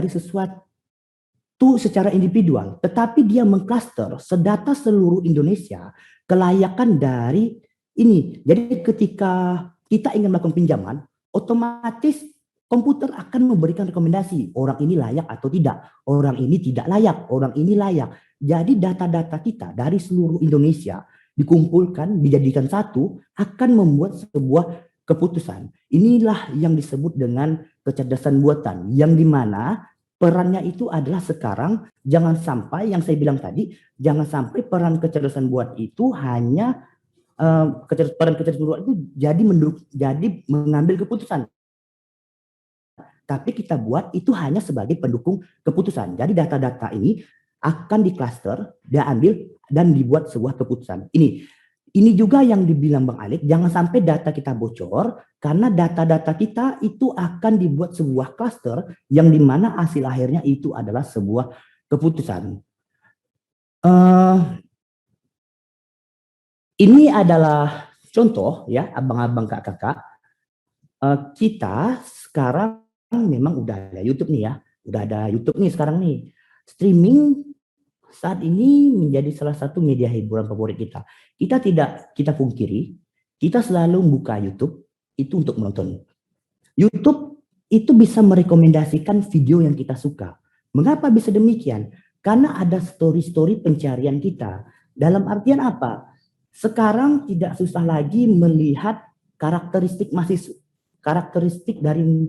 sesuatu secara individual, tetapi dia mengcluster sedata seluruh Indonesia kelayakan dari ini. Jadi ketika kita ingin melakukan pinjaman, otomatis komputer akan memberikan rekomendasi, orang ini layak atau tidak, orang ini tidak layak, orang ini layak. Jadi data-data kita dari seluruh Indonesia dikumpulkan, dijadikan satu, akan membuat sebuah keputusan. Inilah yang disebut dengan kecerdasan buatan, yang dimana perannya itu adalah sekarang, jangan sampai yang saya bilang tadi, jangan sampai peran kecerdasan buat itu hanya peran kecerdasan buat itu jadi mengambil keputusan. Tapi kita buat itu hanya sebagai pendukung keputusan. Jadi data-data ini akan di-cluster, diambil, dan dibuat sebuah keputusan. Ini juga yang dibilang Bang Alek, jangan sampai data kita bocor, karena data-data kita itu akan dibuat sebuah cluster, yang dimana hasil akhirnya itu adalah sebuah keputusan. Ini adalah contoh ya, abang-abang kakak-kakak. Kita sekarang memang udah ada YouTube nih ya, udah ada YouTube nih sekarang nih. Streaming saat ini menjadi salah satu media hiburan favorit kita. Kita pungkiri, kita selalu membuka YouTube itu untuk menonton. YouTube itu bisa merekomendasikan video yang kita suka. Mengapa bisa demikian? Karena ada story-story pencarian kita. Dalam artian apa? Sekarang tidak susah lagi melihat karakteristik dari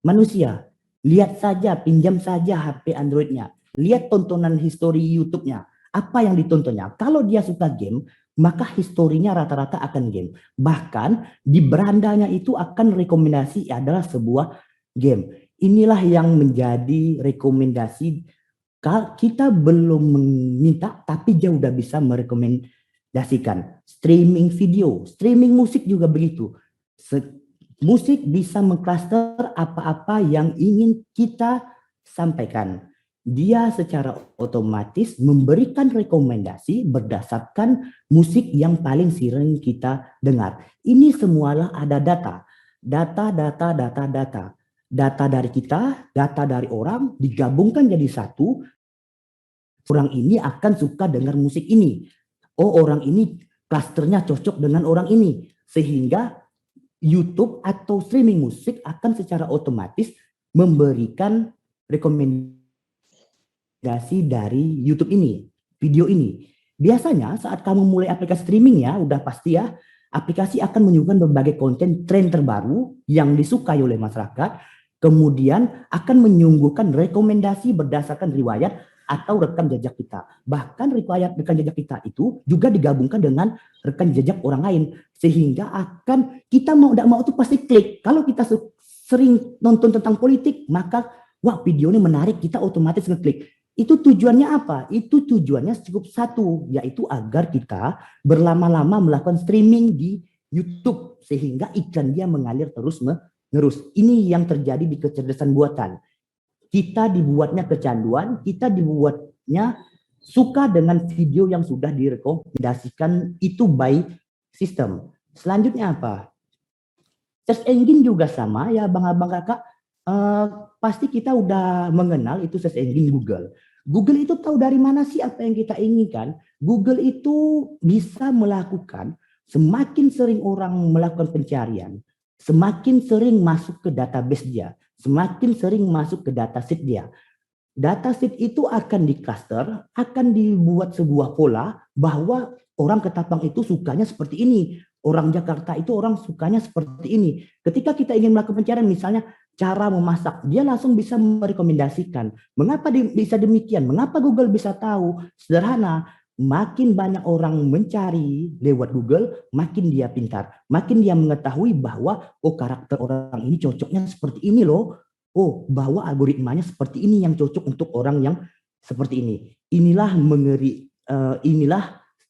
manusia. Lihat saja, pinjam saja HP Android-nya. Lihat tontonan history YouTube-nya. Apa yang ditontonnya? Kalau dia suka game, maka historinya rata-rata akan game. Bahkan di berandanya itu akan rekomendasi adalah sebuah game. Inilah yang menjadi rekomendasi. Kita belum meminta, tapi dia udah bisa merekomendasikan. Streaming video, streaming musik juga begitu. Musik bisa mengklaster apa-apa yang ingin kita sampaikan. Dia secara otomatis memberikan rekomendasi berdasarkan musik yang paling sering kita dengar. Ini semualah ada data. Data dari kita, data dari orang digabungkan jadi satu. Orang ini akan suka dengar musik ini. Oh, orang ini klasternya cocok dengan orang ini. Sehingga YouTube atau streaming musik akan secara otomatis memberikan rekomendasi dari YouTube ini, video ini. Biasanya saat kamu mulai aplikasi streaming ya, udah pasti ya, aplikasi akan menyuguhkan berbagai konten tren terbaru yang disukai oleh masyarakat, kemudian akan menyuguhkan rekomendasi berdasarkan riwayat atau rekam jejak kita. Bahkan riwayat rekam jejak kita itu juga digabungkan dengan rekam jejak orang lain, sehingga akan kita mau tidak mau itu pasti klik. Kalau kita sering nonton tentang politik, maka wah video ini menarik, kita otomatis ngeklik. Itu tujuannya apa? Itu tujuannya cukup satu, yaitu agar kita berlama-lama melakukan streaming di YouTube sehingga iklan dia mengalir terus menerus. Ini yang terjadi di kecerdasan buatan. Kita dibuatnya kecanduan, kita dibuatnya suka dengan video yang sudah direkomendasikan itu by system. Selanjutnya apa? Search engine juga sama ya Bang Kakak. Pasti kita udah mengenal itu search engine Google. Google itu tahu dari mana sih apa yang kita inginkan. Google itu bisa melakukan, semakin sering orang melakukan pencarian, semakin sering masuk ke database dia, semakin sering masuk ke dataset dia. Dataset itu akan di-cluster, akan dibuat sebuah pola bahwa orang Ketapang itu sukanya seperti ini. Orang Jakarta itu orang sukanya seperti ini. Ketika kita ingin melakukan pencarian misalnya cara memasak, dia langsung bisa merekomendasikan. Mengapa bisa demikian? Mengapa Google bisa tahu? Sederhana, makin banyak orang mencari lewat Google, makin dia pintar. Makin dia mengetahui bahwa oh karakter orang ini cocoknya seperti ini loh. Oh, bahwa algoritmanya seperti ini yang cocok untuk orang yang seperti ini. Inilah inilah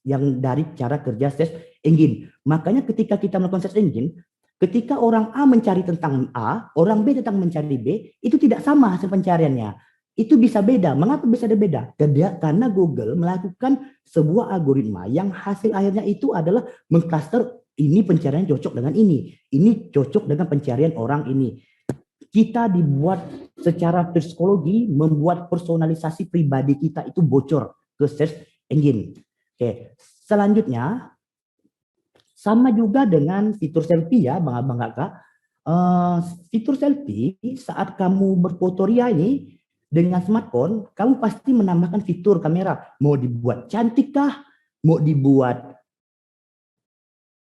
yang dari cara kerja search engine. Makanya ketika kita melakukan search engine, ketika orang A mencari tentang A, orang B tentang mencari B, itu tidak sama hasil pencariannya. Itu bisa beda. Mengapa bisa beda? Karena Google melakukan sebuah algoritma yang hasil akhirnya itu adalah mengcluster ini pencarian cocok dengan ini cocok dengan pencarian orang ini. Kita dibuat secara psikologi membuat personalisasi pribadi kita itu bocor ke search engine. Oke, selanjutnya sama juga dengan fitur selfie ya, Bang Kakak. Fitur selfie saat kamu berfoto ria ini dengan smartphone, kamu pasti menambahkan fitur kamera. Mau dibuat cantik kah? Mau dibuat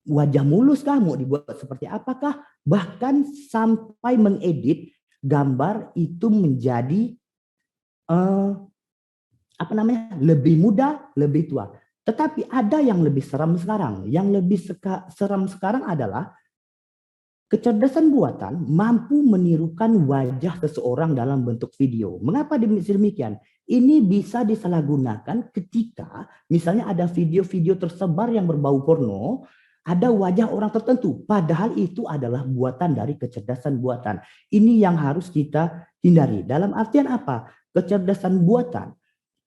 wajah mulus kah? Mau dibuat seperti apakah? Bahkan sampai mengedit gambar itu menjadi lebih muda, lebih tua. Tetapi ada yang lebih seram sekarang. Yang lebih seram sekarang adalah kecerdasan buatan mampu menirukan wajah seseorang dalam bentuk video. Mengapa demikian? Ini bisa disalahgunakan ketika misalnya ada video-video tersebar yang berbau porno, ada wajah orang tertentu. Padahal itu adalah buatan dari kecerdasan buatan. Ini yang harus kita hindari. Dalam artian apa? Kecerdasan buatan.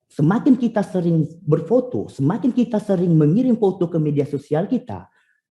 Semakin kita sering berfoto, semakin kita sering mengirim foto ke media sosial kita,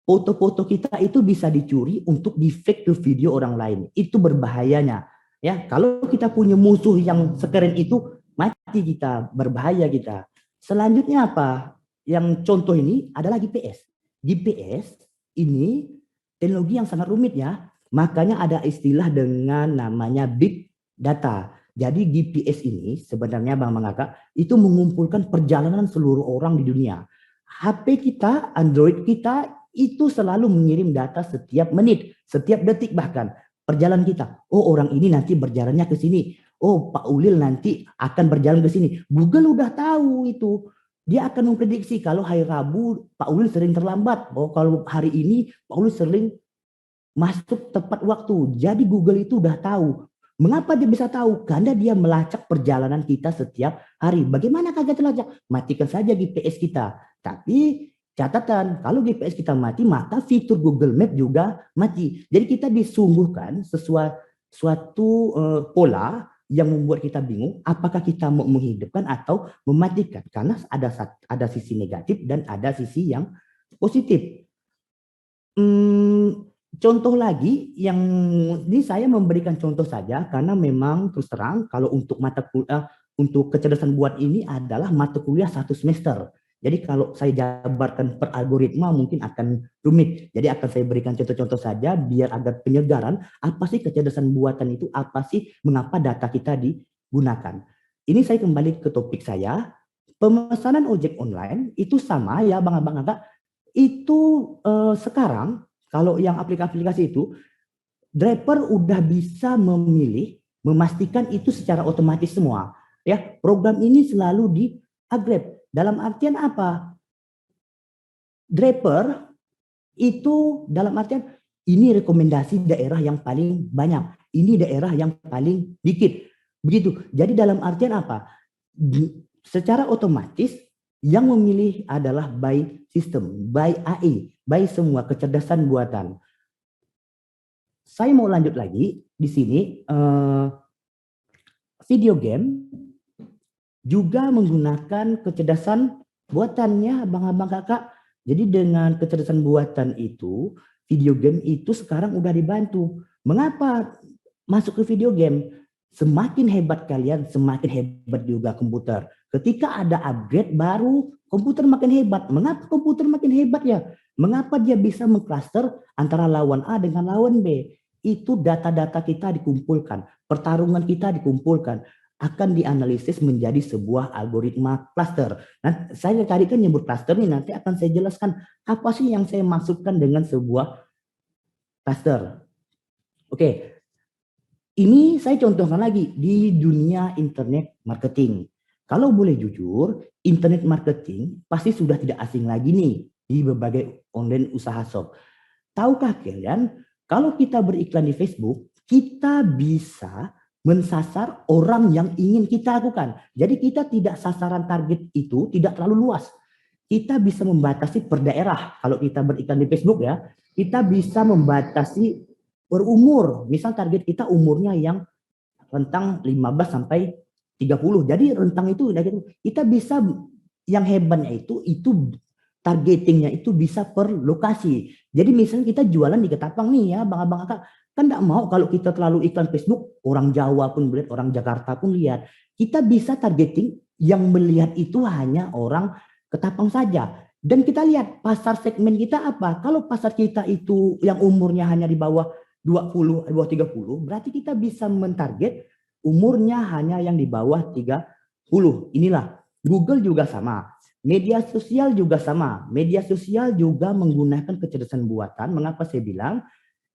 foto-foto kita itu bisa dicuri untuk di-fake ke video orang lain. Itu berbahayanya. Ya, kalau kita punya musuh yang sekeren itu, mati kita, berbahaya kita. Selanjutnya apa? Yang contoh ini adalah GPS. GPS ini teknologi yang sangat rumit ya. Makanya ada istilah dengan namanya big data. Jadi GPS ini sebenarnya Bang Kakak itu mengumpulkan perjalanan seluruh orang di dunia. HP kita, Android kita itu selalu mengirim data setiap menit, setiap detik bahkan. perjalanan kita. Oh, orang ini nanti berjalannya ke sini. Oh, Pak Ulil nanti akan berjalan ke sini. Google udah tahu itu. Dia akan memprediksi kalau hari Rabu Pak Ulil sering terlambat. Oh, kalau hari ini Pak Ulil sering masuk tepat waktu. Jadi Google itu udah tahu. Mengapa dia bisa tahu? Karena dia melacak perjalanan kita setiap hari. Bagaimana kagak terlacak? Matikan saja GPS kita. Tapi catatan, kalau GPS kita mati, maka fitur Google Map juga mati. Jadi kita disungguhkan suatu pola yang membuat kita bingung apakah kita mau menghidupkan atau mematikan, karena ada sisi negatif dan ada sisi yang positif. Contoh lagi yang ini saya memberikan contoh saja karena memang terus terang kalau untuk mata kuliah untuk kecerdasan buat ini adalah mata kuliah 1 semester. Jadi kalau saya jabarkan per algoritma mungkin akan rumit. Jadi akan saya berikan contoh-contoh saja biar agar penyegaran apa sih kecerdasan buatan itu, apa sih, mengapa data kita digunakan. Ini saya kembali ke topik saya. Pemesanan ojek online itu sama ya Bang Agak. Itu sekarang kalau yang aplikasi-aplikasi itu driver udah bisa memilih, memastikan itu secara otomatis semua. Ya, program ini selalu di-upgrade. Dalam artian apa? Driver itu dalam artian ini rekomendasi daerah yang paling banyak, ini daerah yang paling dikit. Begitu. Jadi dalam artian apa? Secara otomatis yang memilih adalah by system, by AI, by semua kecerdasan buatan. Saya mau lanjut lagi di sini. Video game juga menggunakan kecerdasan buatannya abang-abang kakak. Jadi dengan kecerdasan buatan itu, video game itu sekarang udah dibantu. Mengapa masuk ke video game? Semakin hebat kalian, semakin hebat juga komputer. Ketika ada upgrade baru, komputer makin hebat. Mengapa komputer makin hebat ya? Mengapa dia bisa mengcluster antara lawan A dengan lawan B? Itu data-data kita dikumpulkan, pertarungan kita dikumpulkan, akan dianalisis menjadi sebuah algoritma cluster. Nah, saya tadi kan nyebut cluster nih, nanti akan saya jelaskan apa sih yang saya maksudkan dengan sebuah cluster. Oke, ini saya contohkan lagi di dunia internet marketing. Kalau boleh jujur, internet marketing pasti sudah tidak asing lagi nih di berbagai online usaha shop. Tahukah kalian, kalau kita beriklan di Facebook, kita bisa mensasar orang yang ingin kita lakukan. Jadi kita tidak sasaran target itu tidak terlalu luas. Kita bisa membatasi per daerah. Kalau kita beriklan di Facebook ya, kita bisa membatasi per umur. Misal target kita umurnya yang rentang 15 sampai 30. Jadi rentang itu kita bisa, yang hebatnya itu targetingnya itu bisa per lokasi. Jadi misalnya kita jualan di Ketapang nih ya, abang-abang kakak. Kan enggak mau kalau kita terlalu iklan Facebook, orang Jawa pun lihat, orang Jakarta pun lihat. Kita bisa targeting yang melihat itu hanya orang Ketapang saja. Dan kita lihat pasar segmen kita apa. Kalau pasar kita itu yang umurnya hanya di bawah 20, di bawah 30, berarti kita bisa mentarget umurnya hanya yang di bawah 30. Inilah. Google juga sama. Media sosial juga sama. Media sosial juga menggunakan kecerdasan buatan. Mengapa saya bilang?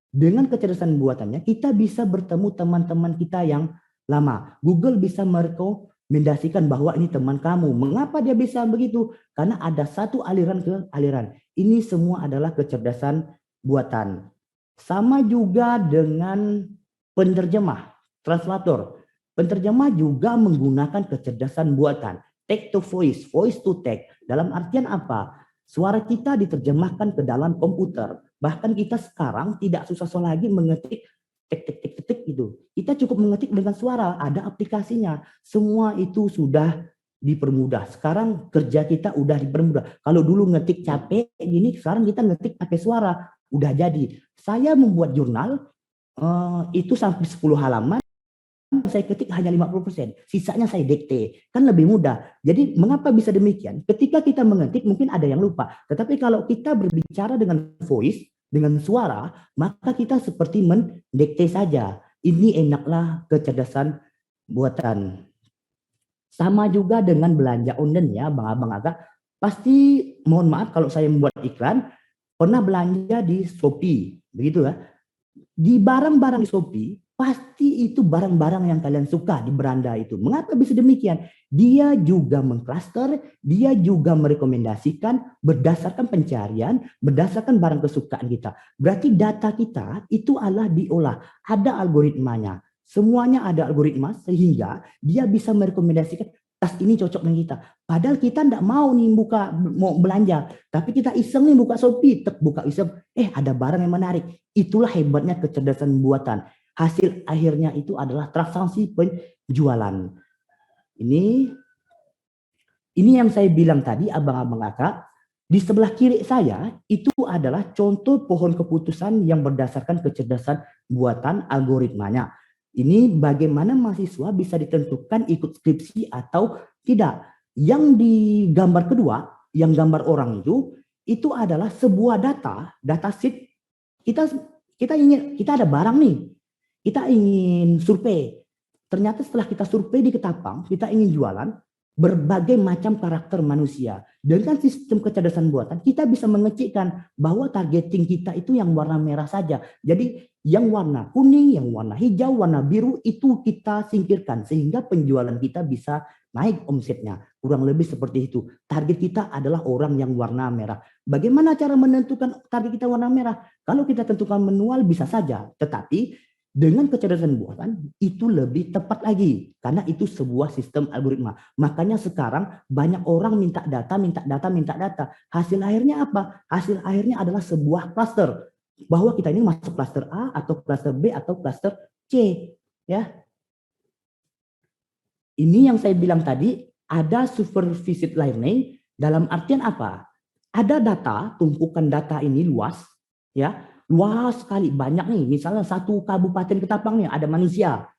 Dengan kecerdasan buatannya, kita bisa bertemu teman-teman kita yang lama. Google bisa merekomendasikan bahwa ini teman kamu. Mengapa dia bisa begitu? Karena ada satu aliran ke aliran. Ini semua adalah kecerdasan buatan. Sama juga dengan penerjemah, translator. Penerjemah juga menggunakan kecerdasan buatan. Text to voice, voice to text. Dalam artian apa? Suara kita diterjemahkan ke dalam komputer. Bahkan kita sekarang tidak susah lagi mengetik tik gitu. Kita cukup mengetik dengan suara, ada aplikasinya. Semua itu sudah dipermudah. Sekarang kerja kita udah dipermudah. Kalau dulu ngetik capek gini, sekarang kita ngetik pakai suara, udah jadi. Saya membuat jurnal itu sampai 10 halaman. Saya ketik hanya 50%, sisanya saya dikte, kan lebih mudah. Jadi mengapa bisa demikian? Ketika kita mengetik mungkin ada yang lupa, tetapi kalau kita berbicara dengan voice, dengan suara, maka kita seperti mendikte saja. Ini enaklah kecerdasan buatan. Sama juga dengan belanja online ya, abang-abang agak. Pasti mohon maaf kalau saya membuat iklan, pernah belanja di Shopee, begitu ya. di barang-barang di Shopee, pasti itu barang-barang yang kalian suka di beranda itu. Mengapa bisa demikian? Dia juga mengklaster, dia juga merekomendasikan berdasarkan pencarian, berdasarkan barang kesukaan kita. Berarti data kita itu adalah diolah, ada algoritmanya. Semuanya ada algoritma sehingga dia bisa merekomendasikan tas ini cocok dengan kita. Padahal kita tidak mau nih mau belanja, tapi kita iseng nih buka Shopee, buka iseng, ada barang yang menarik. Itulah hebatnya kecerdasan buatan. Hasil akhirnya itu adalah transaksi penjualan. Ini yang saya bilang tadi, abang-abang kakak. Di sebelah kiri saya itu adalah contoh pohon keputusan yang berdasarkan kecerdasan buatan algoritmanya. Ini bagaimana mahasiswa bisa ditentukan ikut skripsi atau tidak. Yang di gambar kedua, yang gambar orang itu adalah sebuah data sheet. Kita ada barang nih, kita ingin survei. Ternyata setelah kita survei di Ketapang, kita ingin jualan berbagai macam karakter manusia. Dengan sistem kecerdasan buatan, kita bisa mengecikkan bahwa targeting kita itu yang warna merah saja. Jadi yang warna kuning, yang warna hijau, warna biru itu kita singkirkan sehingga penjualan kita bisa naik omsetnya. Kurang lebih seperti itu. Target kita adalah orang yang warna merah. Bagaimana cara menentukan target kita warna merah? Kalau kita tentukan manual bisa saja, tetapi dengan kecerdasan buatan itu lebih tepat lagi karena itu sebuah sistem algoritma. Makanya sekarang banyak orang minta data. Hasil akhirnya apa? Hasil akhirnya adalah sebuah cluster. Bahwa kita ini masuk cluster A atau cluster B atau cluster C, ya. Ini yang saya bilang tadi, ada supervised learning dalam artian apa? Ada data, tumpukan data ini luas, ya. Luas sekali, banyak nih. Misalnya satu kabupaten Ketapang nih ada manusia.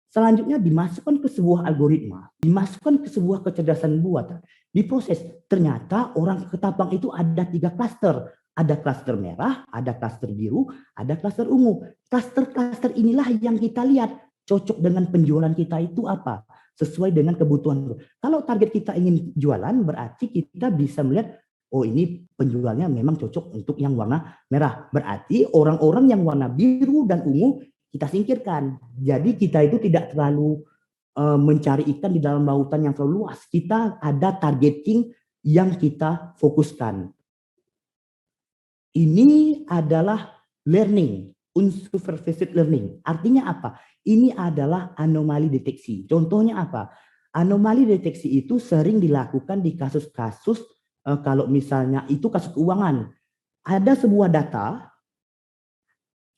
Selanjutnya dimasukkan ke sebuah algoritma, dimasukkan ke sebuah kecerdasan buatan, diproses. Ternyata orang Ketapang itu ada 3 klaster. Ada klaster merah, ada klaster biru, ada klaster ungu. Klaster-klaster inilah yang kita lihat cocok dengan penjualan kita itu apa? Sesuai dengan kebutuhan. Kalau target kita ingin jualan, berarti kita bisa melihat oh ini penjualnya memang cocok untuk yang warna merah. Berarti orang-orang yang warna biru dan ungu kita singkirkan. Jadi kita itu tidak terlalu mencari ikan di dalam lautan yang terlalu luas. Kita ada targeting yang kita fokuskan. Ini adalah learning, unsupervised learning. Artinya apa? Ini adalah anomali deteksi. Contohnya apa? Anomali deteksi itu sering dilakukan di kasus-kasus kalau misalnya itu kasus keuangan, ada sebuah data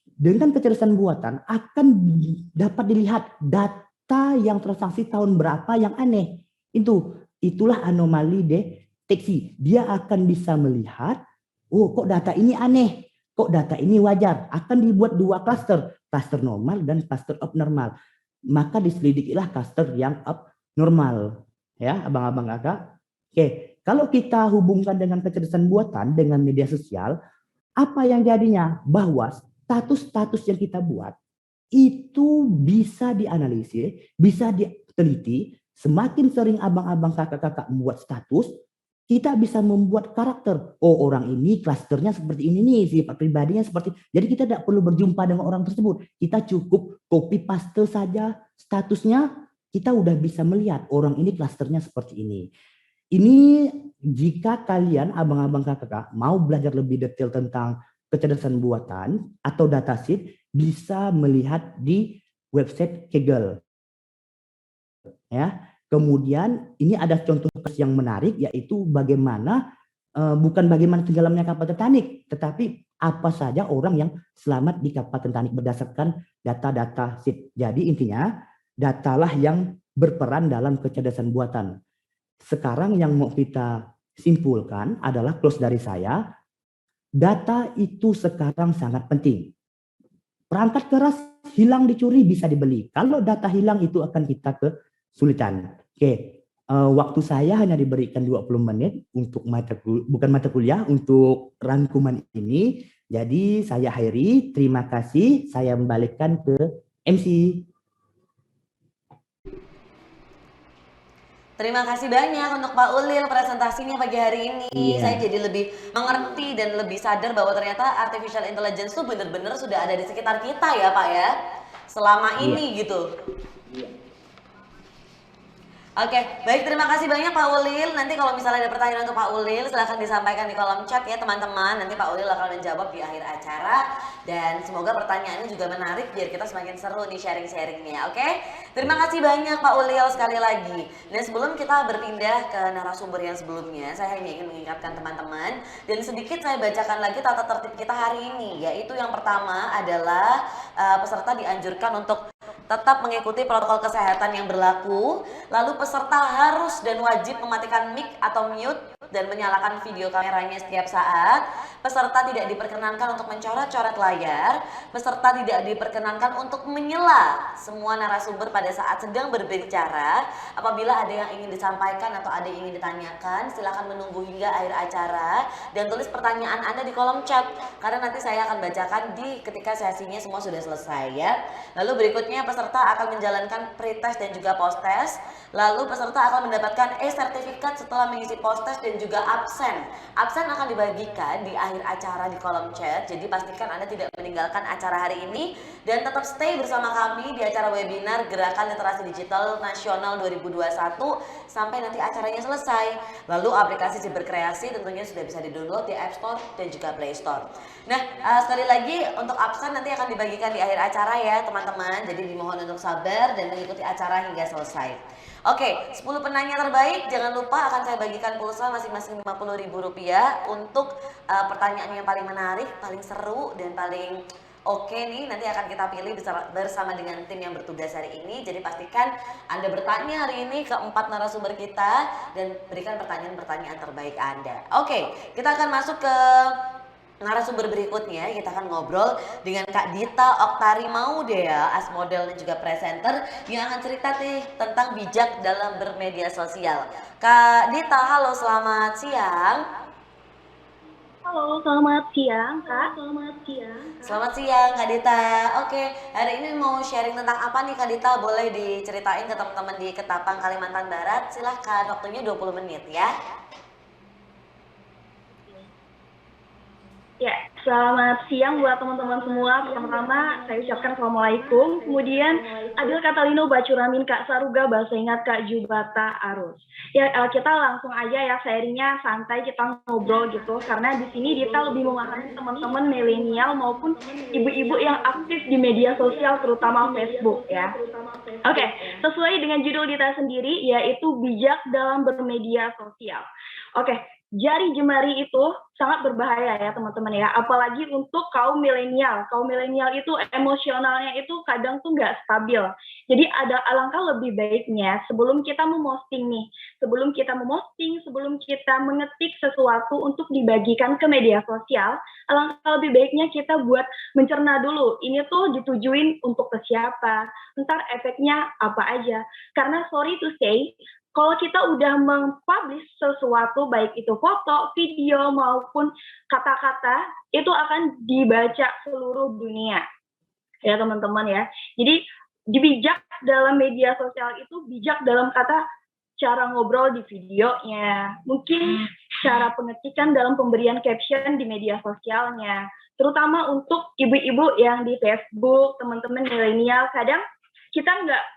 dengan kecerdasan buatan akan dapat dilihat data yang transaksi tahun berapa yang aneh. Itulah anomali deteksi. Dia akan bisa melihat, oh kok data ini aneh, kok data ini wajar. Akan dibuat 2 klaster, klaster normal dan klaster abnormal. Maka diselidikilah klaster yang abnormal. Ya, abang-abang kakak. Oke. Kalau kita hubungkan dengan kecerdasan buatan, dengan media sosial, apa yang jadinya? Bahwa status-status yang kita buat, itu bisa dianalisis, bisa diteliti. Semakin sering abang-abang kakak-kakak membuat status, kita bisa membuat karakter. Oh orang ini klasternya seperti ini nih, sifat pribadinya seperti. Jadi kita tidak perlu berjumpa dengan orang tersebut. Kita cukup copy paste saja statusnya, kita udah bisa melihat orang ini klasternya seperti ini. Ini jika kalian abang-abang kakak mau belajar lebih detail tentang kecerdasan buatan atau datasheet bisa melihat di website Kaggle. Ya. Kemudian ini ada contoh yang menarik yaitu bagaimana bukan bagaimana tenggelamnya kapal Titanic, tetapi apa saja orang yang selamat di kapal Titanic berdasarkan data-data sheet. Jadi intinya datalah yang berperan dalam kecerdasan buatan. Sekarang yang mau kita simpulkan adalah close dari saya, data itu sekarang sangat penting. Perangkat keras hilang dicuri bisa dibeli. Kalau data hilang itu akan kita kesulitan. Oke, waktu saya hanya diberikan 20 menit untuk bukan mata kuliah, untuk rangkuman ini. Jadi saya akhiri, terima kasih. Saya membalikkan ke MC. Terima kasih banyak untuk Pak Ulil presentasinya pagi hari ini. Iya. Saya jadi lebih mengerti dan lebih sadar bahwa ternyata artificial intelligence itu benar-benar sudah ada di sekitar kita ya Pak ya. Selama ini gitu. Oke, baik, terima kasih banyak Pak Ulil. Nanti kalau misalnya ada pertanyaan untuk Pak Ulil, silahkan disampaikan di kolom chat ya teman-teman. Nanti Pak Ulil akan menjawab di akhir acara. Dan semoga pertanyaannya juga menarik biar kita semakin seru nih sharing-sharingnya, oke? Terima kasih banyak Pak Ulil sekali lagi. Dan sebelum kita berpindah ke narasumber yang sebelumnya, saya hanya ingin mengingatkan teman-teman. Dan sedikit saya bacakan lagi tata tertib kita hari ini. Yaitu yang pertama adalah peserta dianjurkan untuk tetap mengikuti protokol kesehatan yang berlaku. Lalu peserta harus dan wajib mematikan mic atau mute dan menyalakan video kameranya setiap saat. Peserta tidak diperkenankan untuk mencoret-coret layar. Peserta tidak diperkenankan untuk menyela semua narasumber pada saat sedang berbicara. Apabila ada yang ingin disampaikan atau ada yang ingin ditanyakan, silakan menunggu hingga akhir acara dan tulis pertanyaan Anda di kolom chat karena nanti saya akan bacakan ketika sesinya semua sudah selesai ya. Lalu berikutnya peserta akan menjalankan pretest dan juga post-test. Lalu peserta akan mendapatkan e-sertifikat setelah mengisi post-test dan juga absen. Absen akan dibagikan di akhir acara di kolom chat. Jadi pastikan Anda tidak meninggalkan acara hari ini dan tetap stay bersama kami di acara webinar Gerakan Literasi Digital Nasional 2021 sampai nanti acaranya selesai. Lalu aplikasi Ciberkreasi tentunya sudah bisa di-download di App Store dan juga Play Store. Nah, sekali lagi untuk absen nanti akan dibagikan di akhir acara ya teman-teman. Jadi dimohon untuk sabar dan mengikuti acara hingga selesai. Oke, 10 penanya terbaik, jangan lupa akan saya bagikan pulsa masing-masing Rp50.000 untuk pertanyaan yang paling menarik, paling seru, dan paling oke nih. Nanti akan kita pilih bersama dengan tim yang bertugas hari ini. Jadi pastikan Anda bertanya hari ini ke 4 narasumber kita dan berikan pertanyaan-pertanyaan terbaik Anda. Oke, kita akan masuk ke narasumber berikutnya. Kita akan ngobrol dengan Kak Dita Oktari Maudea, as model dan juga presenter yang akan cerita nih tentang bijak dalam bermedia sosial. Kak Dita, halo, selamat siang. Halo, selamat siang, Kak. Selamat siang Kak Dita. Oke, hari ini mau sharing tentang apa nih Kak Dita? Boleh diceritain ke teman-teman di Ketapang, Kalimantan Barat. Silahkan, waktunya 20 menit ya. Ya, selamat siang buat teman-teman semua. Pertama-tama saya ucapkan Assalamualaikum. Kemudian Adil Katalino Bacuramin Kak Saruga Bahasa Ingat Kak Jubata Arus. Ya, kita langsung aja ya sharingnya santai, kita ngobrol gitu. Karena di sini Dita lebih memahami teman-teman milenial maupun ibu-ibu yang aktif di media sosial terutama Facebook ya. Oke, sesuai dengan judul Dita sendiri yaitu bijak dalam bermedia sosial. Oke. Jari jemari itu sangat berbahaya ya teman-teman ya, apalagi untuk kaum milenial. Kaum milenial itu emosionalnya itu kadang tuh nggak stabil. Jadi ada alangkah lebih baiknya sebelum kita memposting nih, sebelum kita mengetik sesuatu untuk dibagikan ke media sosial, alangkah lebih baiknya kita buat mencerna dulu, ini tuh ditujuin untuk ke siapa, ntar efeknya apa aja. Karena sorry to say, kalau kita udah mempublish sesuatu, baik itu foto, video, maupun kata-kata, itu akan dibaca seluruh dunia. Ya teman-teman ya. Jadi bijak dalam media sosial itu bijak dalam cara ngobrol di videonya. Mungkin cara pengetikan dalam pemberian caption di media sosialnya. Terutama untuk ibu-ibu yang di Facebook, teman-teman milenial, kadang kita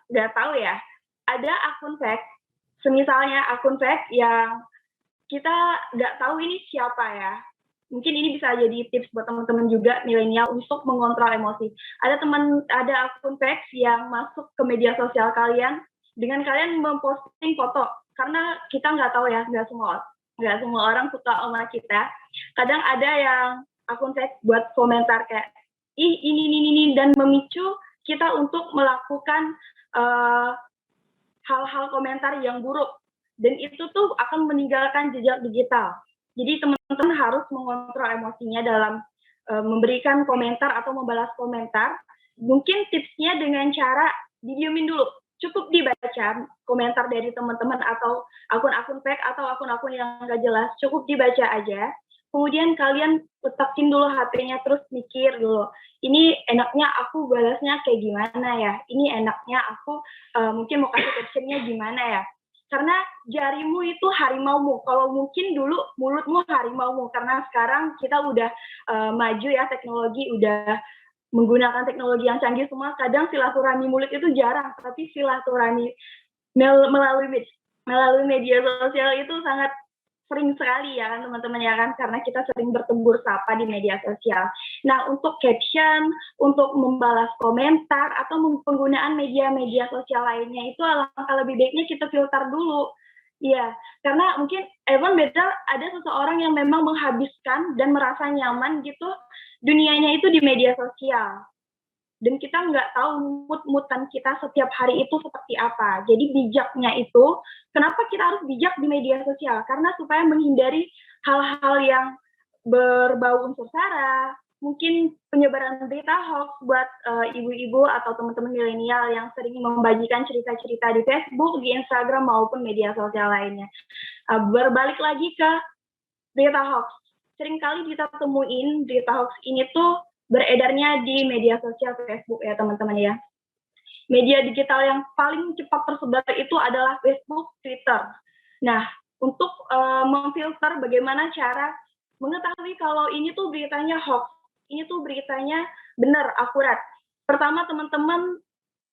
nggak tahu ya, ada akun fake. Semisalnya akun fake yang kita nggak tahu ini siapa ya. Mungkin ini bisa jadi tips buat teman-teman juga milenial untuk mengontrol emosi. Ada akun fake yang masuk ke media sosial kalian dengan kalian memposting foto. Karena kita nggak tahu ya, nggak semua orang suka sama kita. Kadang ada yang akun fake buat komentar kayak ini dan memicu kita untuk melakukan hal-hal komentar yang buruk, dan itu tuh akan meninggalkan jejak digital. Jadi teman-teman harus mengontrol emosinya dalam memberikan komentar atau membalas komentar. Mungkin tipsnya dengan cara didiemin dulu, cukup dibaca komentar dari teman-teman atau akun-akun fake atau akun-akun yang nggak jelas, cukup dibaca aja. Kemudian kalian letakin dulu HP-nya, terus mikir dulu, ini enaknya aku balasnya kayak gimana ya? Ini enaknya aku mungkin mau kasih caption-nya gimana ya? Karena jarimu itu harimaumu. Kalau mungkin dulu mulutmu harimaumu, karena sekarang kita udah maju ya, teknologi udah menggunakan teknologi yang canggih semua. Kadang silaturahmi mulut itu jarang, tapi silaturahmi melalui media sosial itu sangat sering sekali ya kan teman-teman ya kan, karena kita sering bertegur sapa di media sosial. Nah, untuk caption, untuk membalas komentar atau penggunaan media-media sosial lainnya itu alangkah lebih baiknya kita filter dulu. Iya, karena mungkin even beda ada seseorang yang memang menghabiskan dan merasa nyaman gitu dunianya itu di media sosial. Dan kita nggak tahu mood-moodan kita setiap hari itu seperti apa. Jadi bijaknya itu, kenapa kita harus bijak di media sosial? Karena supaya menghindari hal-hal yang berbau unsur sara, mungkin penyebaran berita hoax buat ibu-ibu atau teman-teman milenial yang sering membagikan cerita-cerita di Facebook, di Instagram, maupun media sosial lainnya. Berbalik lagi ke berita hoax. Seringkali kita temuin berita hoax ini tuh beredarnya di media sosial Facebook ya teman-teman ya. Media digital yang paling cepat tersebar itu adalah Facebook, Twitter. Nah, untuk memfilter bagaimana cara mengetahui kalau ini tuh beritanya hoax, ini tuh beritanya benar, akurat. Pertama teman-teman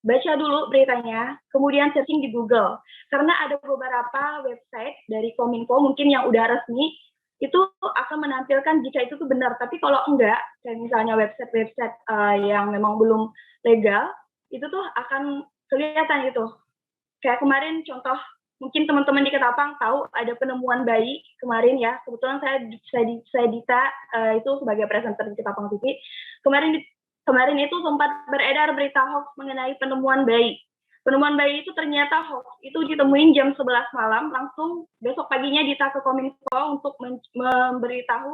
baca dulu beritanya, kemudian searching di Google. Karena ada beberapa website dari Kominfo mungkin yang udah resmi, itu akan menampilkan jika itu tuh benar. Tapi kalau enggak, kayak misalnya website-website yang memang belum legal, itu tuh akan kelihatan gitu. Kayak kemarin contoh, mungkin teman-teman di Ketapang tahu ada penemuan bayi kemarin ya. Kebetulan saya Dita itu sebagai presenter di Ketapang TV. Kemarin itu sempat beredar berita hoax mengenai penemuan bayi. Penemuan bayi itu ternyata hoax. Itu ditemuin jam 11 malam, langsung besok paginya Dita ke Kominfo untuk memberitahu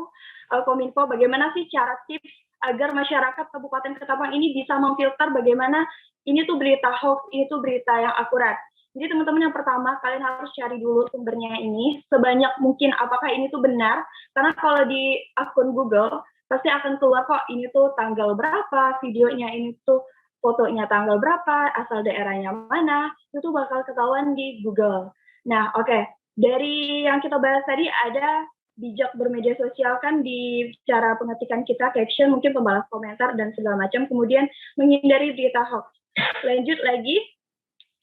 Kominfo bagaimana sih cara tips agar masyarakat Kabupaten Ketapang ini bisa memfilter bagaimana ini tuh berita hoax, ini tuh berita yang akurat. Jadi teman-teman yang pertama, kalian harus cari dulu sumbernya ini, sebanyak mungkin apakah ini tuh benar, karena kalau di akun Google, pasti akan keluar kok ini tuh tanggal berapa, videonya ini tuh fotonya tanggal berapa, asal daerahnya mana, itu bakal ketahuan di Google. Nah, oke. Dari yang kita bahas tadi ada bijak bermedia sosial kan di cara pengetikan kita, caption, mungkin pembalas komentar, dan segala macam. Kemudian menghindari berita hoax. Lanjut lagi,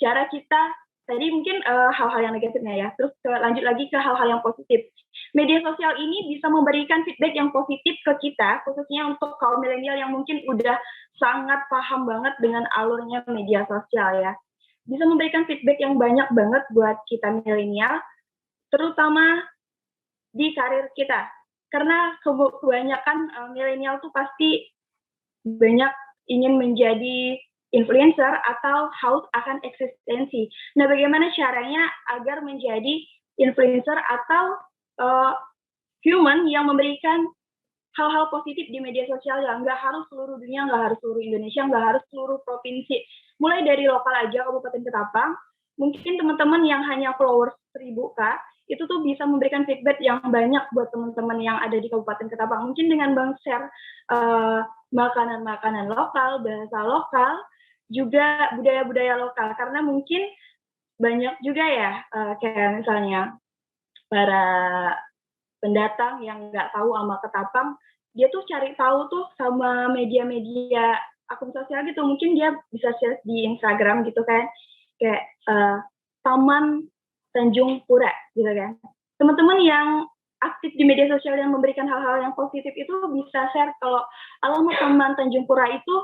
cara kita, tadi mungkin hal-hal yang negatifnya ya, terus lanjut lagi ke hal-hal yang positif. Media sosial ini bisa memberikan feedback yang positif ke kita, khususnya untuk kaum milenial yang mungkin udah sangat paham banget dengan alurnya media sosial ya. Bisa memberikan feedback yang banyak banget buat kita milenial, terutama di karir kita. Karena kebanyakan milenial tuh pasti banyak ingin menjadi influencer atau haus akan eksistensi. Nah, bagaimana caranya agar menjadi influencer atau human yang memberikan hal-hal positif di media sosial yang nggak harus seluruh dunia, nggak harus seluruh Indonesia, nggak harus seluruh provinsi. Mulai dari lokal aja, Kabupaten Ketapang, mungkin teman-teman yang hanya followers 1000 Kak, itu tuh bisa memberikan feedback yang banyak buat teman-teman yang ada di Kabupaten Ketapang. Mungkin dengan share makanan-makanan lokal, bahasa lokal, juga budaya-budaya lokal. Karena mungkin banyak juga ya, kayak misalnya para pendatang yang nggak tahu sama Ketapang, dia tuh cari tahu tuh sama media-media akun sosial gitu. Mungkin dia bisa share di Instagram gitu kan, kayak Taman Tanjung Pura gitu kan. Teman-teman yang aktif di media sosial yang memberikan hal-hal yang positif itu bisa share kalau alamat Taman Tanjung Pura itu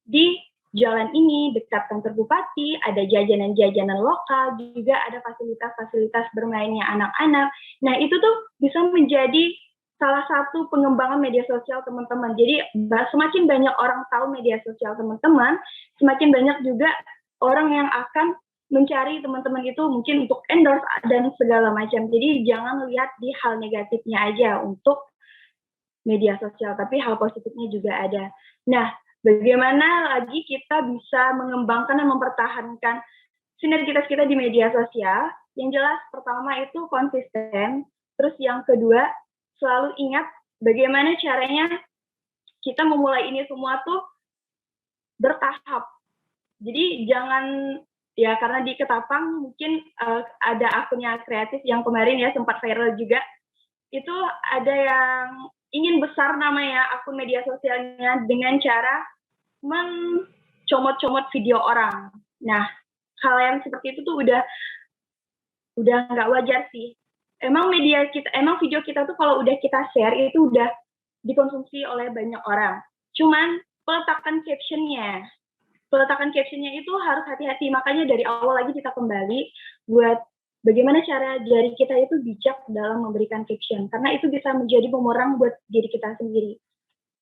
di jalan ini, dekat kantor bupati, ada jajanan-jajanan lokal, juga ada fasilitas-fasilitas bermainnya anak-anak. Nah, itu tuh bisa menjadi salah satu pengembangan media sosial teman-teman. Jadi, semakin banyak orang tahu media sosial teman-teman, semakin banyak juga orang yang akan mencari teman-teman itu mungkin untuk endorse dan segala macam. Jadi, jangan lihat di hal negatifnya aja untuk media sosial, tapi hal positifnya juga ada. Nah, bagaimana lagi kita bisa mengembangkan dan mempertahankan sinergitas kita di media sosial? Yang jelas, pertama itu konsisten. Terus yang kedua, selalu ingat bagaimana caranya kita memulai ini semua tuh bertahap. Jadi jangan Ya karena di Ketapang mungkin ada akunnya kreatif yang kemarin ya sempat viral juga. Itu ada yang ingin besar namanya akun media sosialnya dengan cara mencomot-comot video orang. Nah, hal yang seperti itu tuh udah nggak wajar sih. Emang video kita tuh kalau udah kita share itu udah dikonsumsi oleh banyak orang. Cuman peletakan captionnya itu harus hati-hati. Makanya dari awal lagi kita kembali buat bagaimana cara dari kita itu bijak dalam memberikan caption. Karena itu bisa menjadi bumerang buat diri kita sendiri.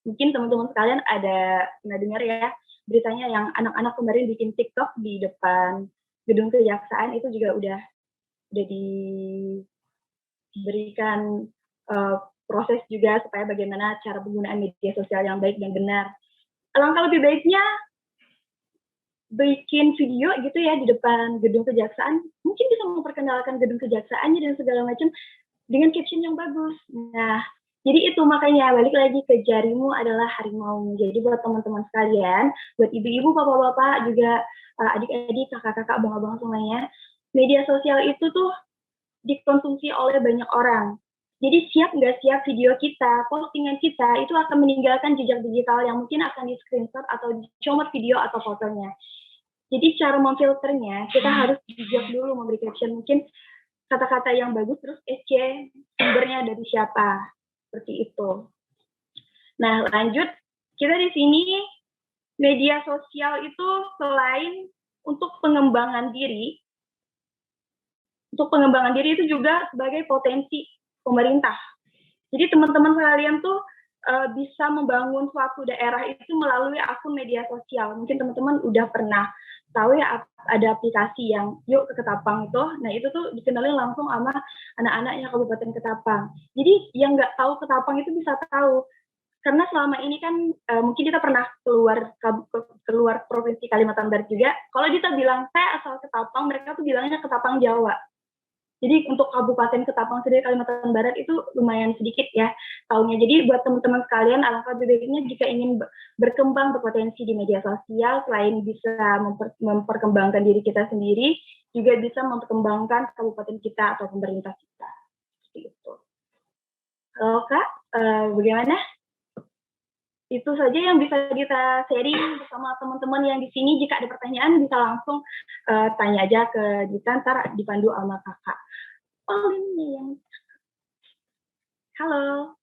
Mungkin teman-teman sekalian ada pernah dengar ya beritanya yang anak-anak kemarin bikin TikTok di depan gedung kejaksaan, itu juga udah diberikan proses juga supaya bagaimana cara penggunaan media sosial yang baik dan benar. Alangkah lebih baiknya bikin video gitu ya di depan gedung kejaksaan, mungkin bisa memperkenalkan gedung kejaksaannya dan segala macam dengan caption yang bagus. Nah, jadi itu makanya balik lagi ke jarimu adalah harimau. Jadi buat teman-teman sekalian, buat ibu-ibu, bapak-bapak, juga adik-adik, kakak-kakak, abang-abang semuanya, media sosial itu tuh dikonsumsi oleh banyak orang. Jadi siap nggak siap video kita, postingan kita itu akan meninggalkan jejak digital yang mungkin akan di-screenshot atau dicomot video atau fotonya. Jadi cara memfilternya, kita harus bijak dulu memberi caption. Mungkin kata-kata yang bagus, terus sumbernya dari siapa. Seperti itu. Nah, lanjut. Kita di sini, media sosial itu selain untuk pengembangan diri itu juga sebagai potensi pemerintah. Jadi teman-teman sekalian tuh bisa membangun suatu daerah itu melalui akun media sosial. Mungkin teman-teman udah pernah tahu ya ada aplikasi yang Yuk ke Ketapang itu. Nah itu tuh dikenalin langsung sama anak-anaknya Kabupaten Ketapang. Jadi yang nggak tahu Ketapang itu bisa tahu. Karena selama ini kan mungkin kita pernah keluar provinsi Kalimantan Barat juga. Kalau kita bilang saya asal Ketapang, mereka tuh bilangnya Ketapang Jawa. Jadi untuk Kabupaten Ketapang sendiri Kalimantan Barat itu lumayan sedikit ya tahunya. Jadi buat teman-teman sekalian, alangkah baiknya jika ingin berkembang berpotensi di media sosial, selain bisa memperkembangkan diri kita sendiri, juga bisa memperkembangkan kabupaten kita atau pemerintah kita. Seperti itu. Halo Kak, bagaimana? Itu saja yang bisa kita sharing bersama teman-teman yang di sini. Jika ada pertanyaan bisa langsung tanya aja ke Dita, ntar dipandu sama kakak. Oh ini yang halo.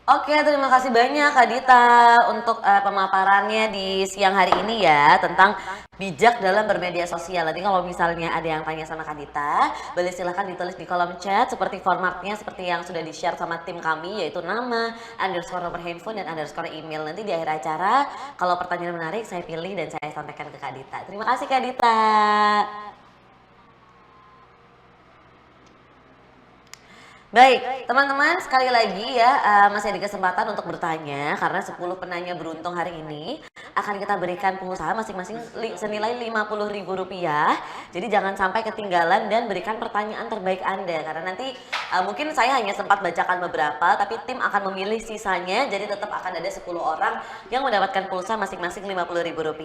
Oke, terima kasih banyak Kak Dita untuk pemaparannya di siang hari ini ya tentang bijak dalam bermedia sosial. Nanti kalau misalnya ada yang tanya sama Kak Dita, boleh silahkan ditulis di kolom chat seperti formatnya seperti yang sudah di-share sama tim kami, yaitu nama, underscore nomor handphone, dan underscore email. Nanti di akhir acara kalau pertanyaan menarik saya pilih dan saya sampaikan ke Kak Dita. Terima kasih Kak Dita. Baik, teman-teman sekali lagi ya masih ada kesempatan untuk bertanya karena 10 penanya beruntung hari ini akan kita berikan pengusaha masing-masing senilai Rp50.000. Jadi jangan sampai ketinggalan dan berikan pertanyaan terbaik Anda karena nanti mungkin saya hanya sempat bacakan beberapa tapi tim akan memilih sisanya, jadi tetap akan ada 10 orang yang mendapatkan pulsa masing-masing Rp50.000.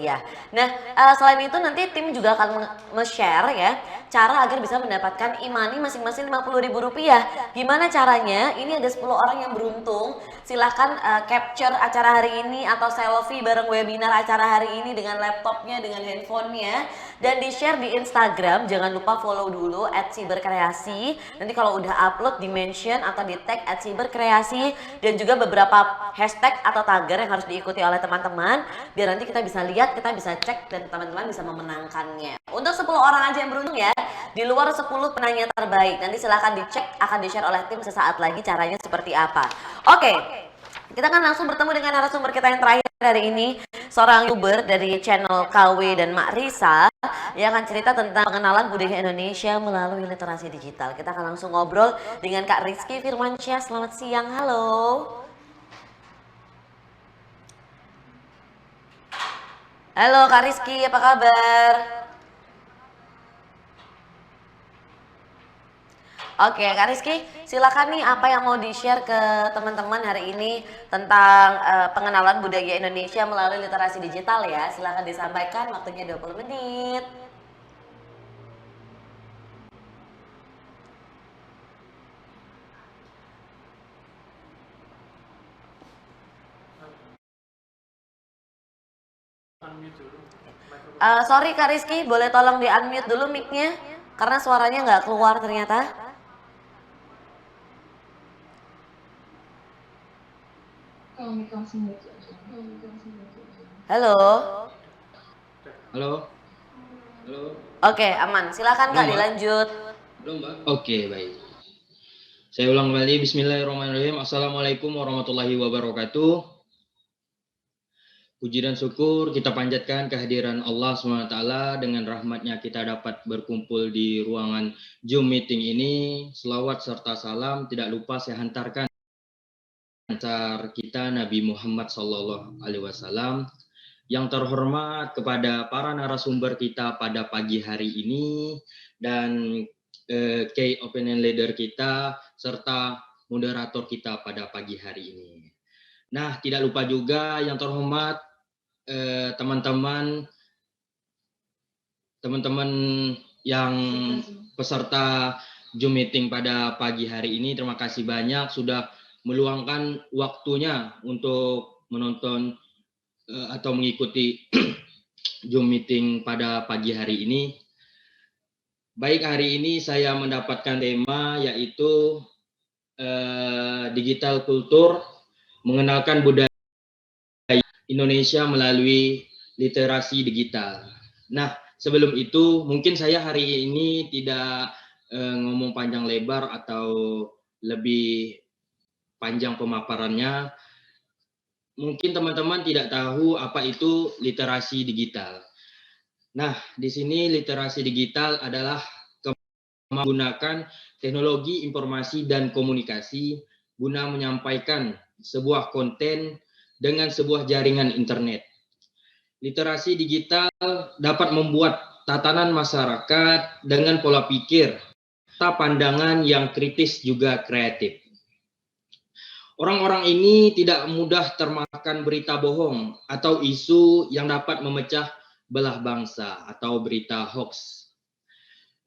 Nah, selain itu nanti tim juga akan nge-share ya cara agar bisa mendapatkan e-money masing-masing Rp50.000. Gimana caranya? Ini ada 10 orang yang beruntung. Silahkan capture acara hari ini atau selfie bareng webinar acara hari ini dengan laptopnya, dengan handphonenya, dan di-share di Instagram. Jangan lupa follow dulu @siberkreasi. Nanti kalau udah upload di-mention atau di-tag @siberkreasi dan juga beberapa hashtag atau tagar yang harus diikuti oleh teman-teman biar nanti kita bisa lihat, kita bisa cek dan teman-teman bisa memenangkannya. Untuk 10 orang aja yang beruntung ya, di luar 10 penanya terbaik. Nanti silahkan dicek, akan di-share oleh tim sesaat lagi caranya seperti apa. Oke, kita akan langsung bertemu dengan narasumber kita yang terakhir hari ini. Seorang YouTuber dari channel KW dan Mak Risa yang akan cerita tentang pengenalan budaya Indonesia melalui literasi digital. Kita akan langsung ngobrol dengan Kak Rizky Firmansyah. Selamat siang, halo. Halo Kak Rizky, apa kabar? Oke, Kak Rizky, silakan nih apa yang mau di-share ke teman-teman hari ini tentang pengenalan budaya Indonesia melalui literasi digital ya. Silakan disampaikan, waktunya 20 menit. Sorry Kak Rizky, boleh tolong di-unmute dulu mic-nya? Karena suaranya nggak keluar ternyata. Halo. Halo. Halo. Oke, aman. Silakan Kak Mbak. dilanjut. Halo, Mbak. Oke, baik. Saya ulang kembali. Bismillahirrahmanirrahim. Assalamualaikum warahmatullahi wabarakatuh. Puji dan syukur kita panjatkan kehadiran Allah SWT. Dengan rahmatnya kita dapat berkumpul di ruangan Zoom meeting ini. Selawat serta salam tidak lupa saya hantarkan antar kita Nabi Muhammad SAW. Yang terhormat kepada para narasumber kita pada pagi hari ini dan key opinion leader kita serta moderator kita pada pagi hari ini. Nah, tidak lupa juga yang terhormat teman-teman yang peserta Zoom meeting pada pagi hari ini. Terima kasih banyak sudah meluangkan waktunya untuk menonton atau mengikuti Zoom meeting pada pagi hari ini. Baik, hari ini saya mendapatkan tema yaitu digital kultur, mengenalkan budaya Indonesia melalui literasi digital. Nah, sebelum itu mungkin saya hari ini tidak ngomong panjang lebar atau lebih panjang pemaparannya. Mungkin teman-teman tidak tahu apa itu literasi digital. Nah, di sini literasi digital adalah menggunakan teknologi informasi dan komunikasi guna menyampaikan sebuah konten dengan sebuah jaringan internet. Literasi digital dapat membuat tatanan masyarakat dengan pola pikir, pandangan yang kritis juga kreatif. Orang-orang ini tidak mudah termakan berita bohong atau isu yang dapat memecah belah bangsa atau berita hoax.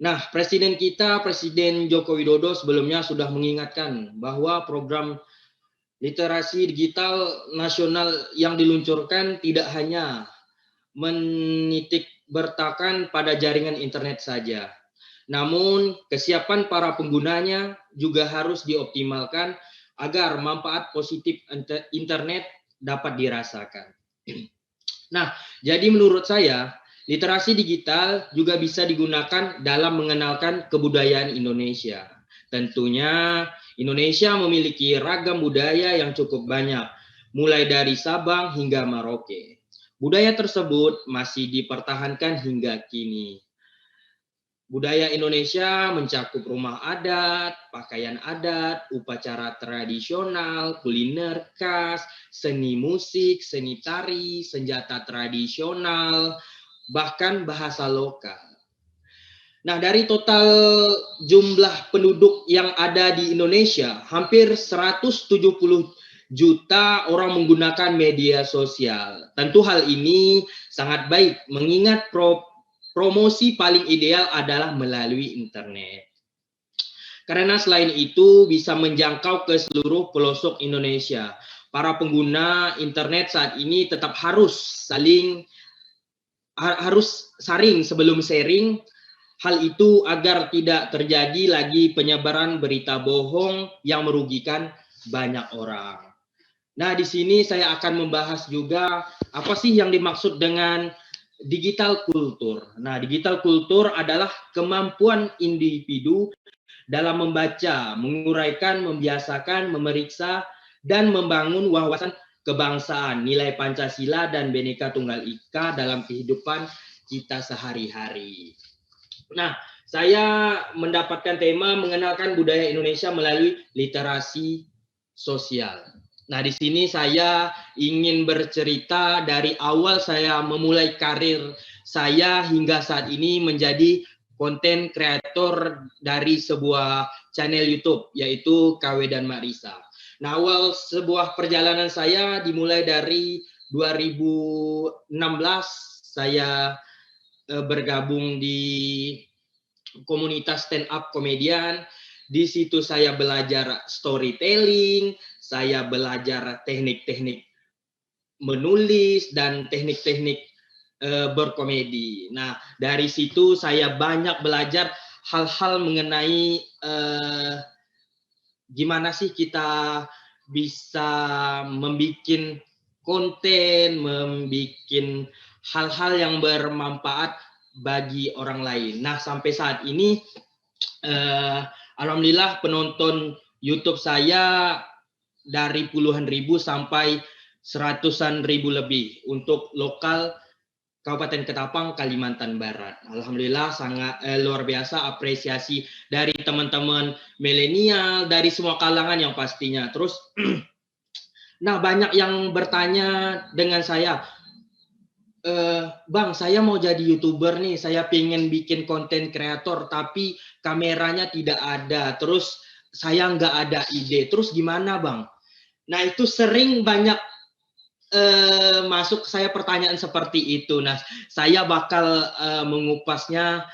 Nah, Presiden kita, Presiden Joko Widodo sebelumnya sudah mengingatkan bahwa program literasi digital nasional yang diluncurkan tidak hanya menitik beratkan pada jaringan internet saja. Namun, kesiapan para penggunanya juga harus dioptimalkan agar manfaat positif internet dapat dirasakan. Nah, jadi menurut saya, literasi digital juga bisa digunakan dalam mengenalkan kebudayaan Indonesia. Tentunya, Indonesia memiliki ragam budaya yang cukup banyak, mulai dari Sabang hingga Merauke. Budaya tersebut masih dipertahankan hingga kini. Budaya Indonesia mencakup rumah adat, pakaian adat, upacara tradisional, kuliner khas, seni musik, seni tari, senjata tradisional, bahkan bahasa lokal. Nah, dari total jumlah penduduk yang ada di Indonesia, hampir 170 juta orang menggunakan media sosial. Tentu hal ini sangat baik mengingat promosi paling ideal adalah melalui internet. Karena selain itu bisa menjangkau ke seluruh pelosok Indonesia. Para pengguna internet saat ini tetap harus saring sebelum sharing. Hal itu agar tidak terjadi lagi penyebaran berita bohong yang merugikan banyak orang. Nah, di sini saya akan membahas juga apa sih yang dimaksud dengan digital kultur. Nah, digital kultur adalah kemampuan individu dalam membaca, menguraikan, membiasakan, memeriksa, dan membangun wawasan kebangsaan, nilai Pancasila, dan Bhinneka Tunggal Ika dalam kehidupan kita sehari-hari. Nah, saya mendapatkan tema mengenalkan budaya Indonesia melalui literasi sosial. Nah, di sini saya ingin bercerita dari awal saya memulai karir saya hingga saat ini menjadi konten kreator dari sebuah channel YouTube yaitu KW dan Marisa. Nah, awal sebuah perjalanan saya dimulai dari 2016 saya bergabung di komunitas stand up komedian. Di situ saya belajar storytelling, saya belajar teknik-teknik menulis dan teknik-teknik berkomedi. Nah, dari situ saya banyak belajar hal-hal mengenai gimana sih kita bisa membuat konten, membuat hal-hal yang bermanfaat bagi orang lain. Nah, sampai saat ini alhamdulillah penonton YouTube saya dari puluhan ribu sampai seratusan ribu lebih untuk lokal Kabupaten Ketapang, Kalimantan Barat. Alhamdulillah sangat luar biasa apresiasi dari teman-teman milenial, dari semua kalangan yang pastinya. Terus, nah banyak yang bertanya dengan saya, Bang, saya mau jadi YouTuber nih, saya pengen bikin konten kreator, tapi kameranya tidak ada, terus saya nggak ada ide, terus gimana Bang? Nah itu sering banyak masuk saya pertanyaan seperti itu. Nah, saya bakal mengupasnya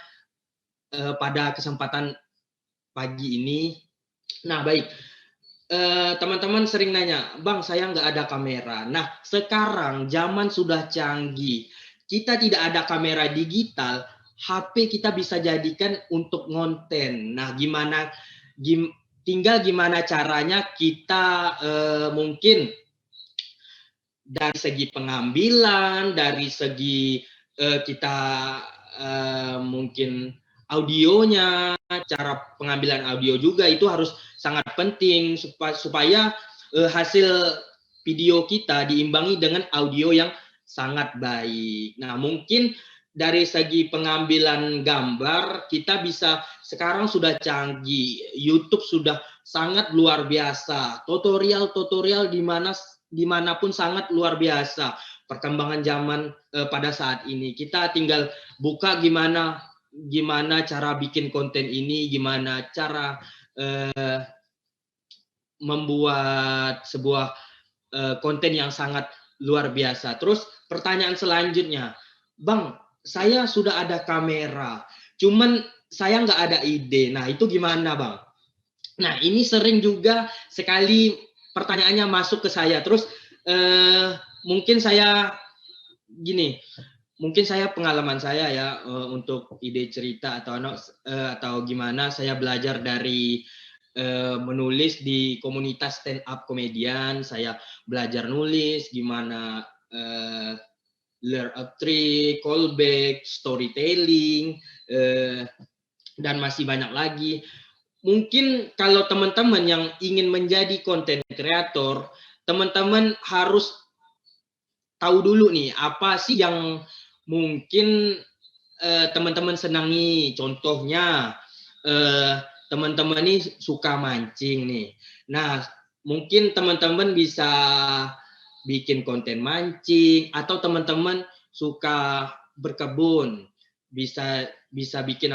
pada kesempatan pagi ini. Nah, baik. Teman-teman sering nanya, Bang, saya nggak ada kamera. Nah, sekarang zaman sudah canggih. Kita tidak ada kamera digital, HP kita bisa jadikan untuk ngonten. Nah, tinggal gimana caranya kita mungkin dari segi pengambilan, dari segi kita mungkin audionya, cara pengambilan audio juga itu harus sangat penting supaya hasil video kita diimbangi dengan audio yang sangat baik. Nah, mungkin dari segi pengambilan gambar kita bisa sekarang sudah canggih, YouTube sudah sangat luar biasa, tutorial dimanapun sangat luar biasa perkembangan zaman pada saat ini. Kita tinggal buka gimana cara bikin konten ini, gimana cara membuat sebuah konten yang sangat luar biasa. Terus pertanyaan selanjutnya, Bang, saya sudah ada kamera, cuman saya nggak ada ide. Nah itu gimana Bang? Nah ini sering juga sekali pertanyaannya masuk ke saya. Terus mungkin saya pengalaman saya ya untuk ide cerita atau gimana saya belajar dari menulis di komunitas stand up komedian. Saya belajar nulis gimana learn a trick, callback, storytelling, dan masih banyak lagi. Mungkin kalau teman-teman yang ingin menjadi konten kreator, teman-teman harus tahu dulu nih apa sih yang mungkin teman-teman senangi. Contohnya teman-teman ini suka mancing nih. Nah, mungkin teman-teman bisa bikin konten mancing, atau teman-teman suka berkebun, bisa bikin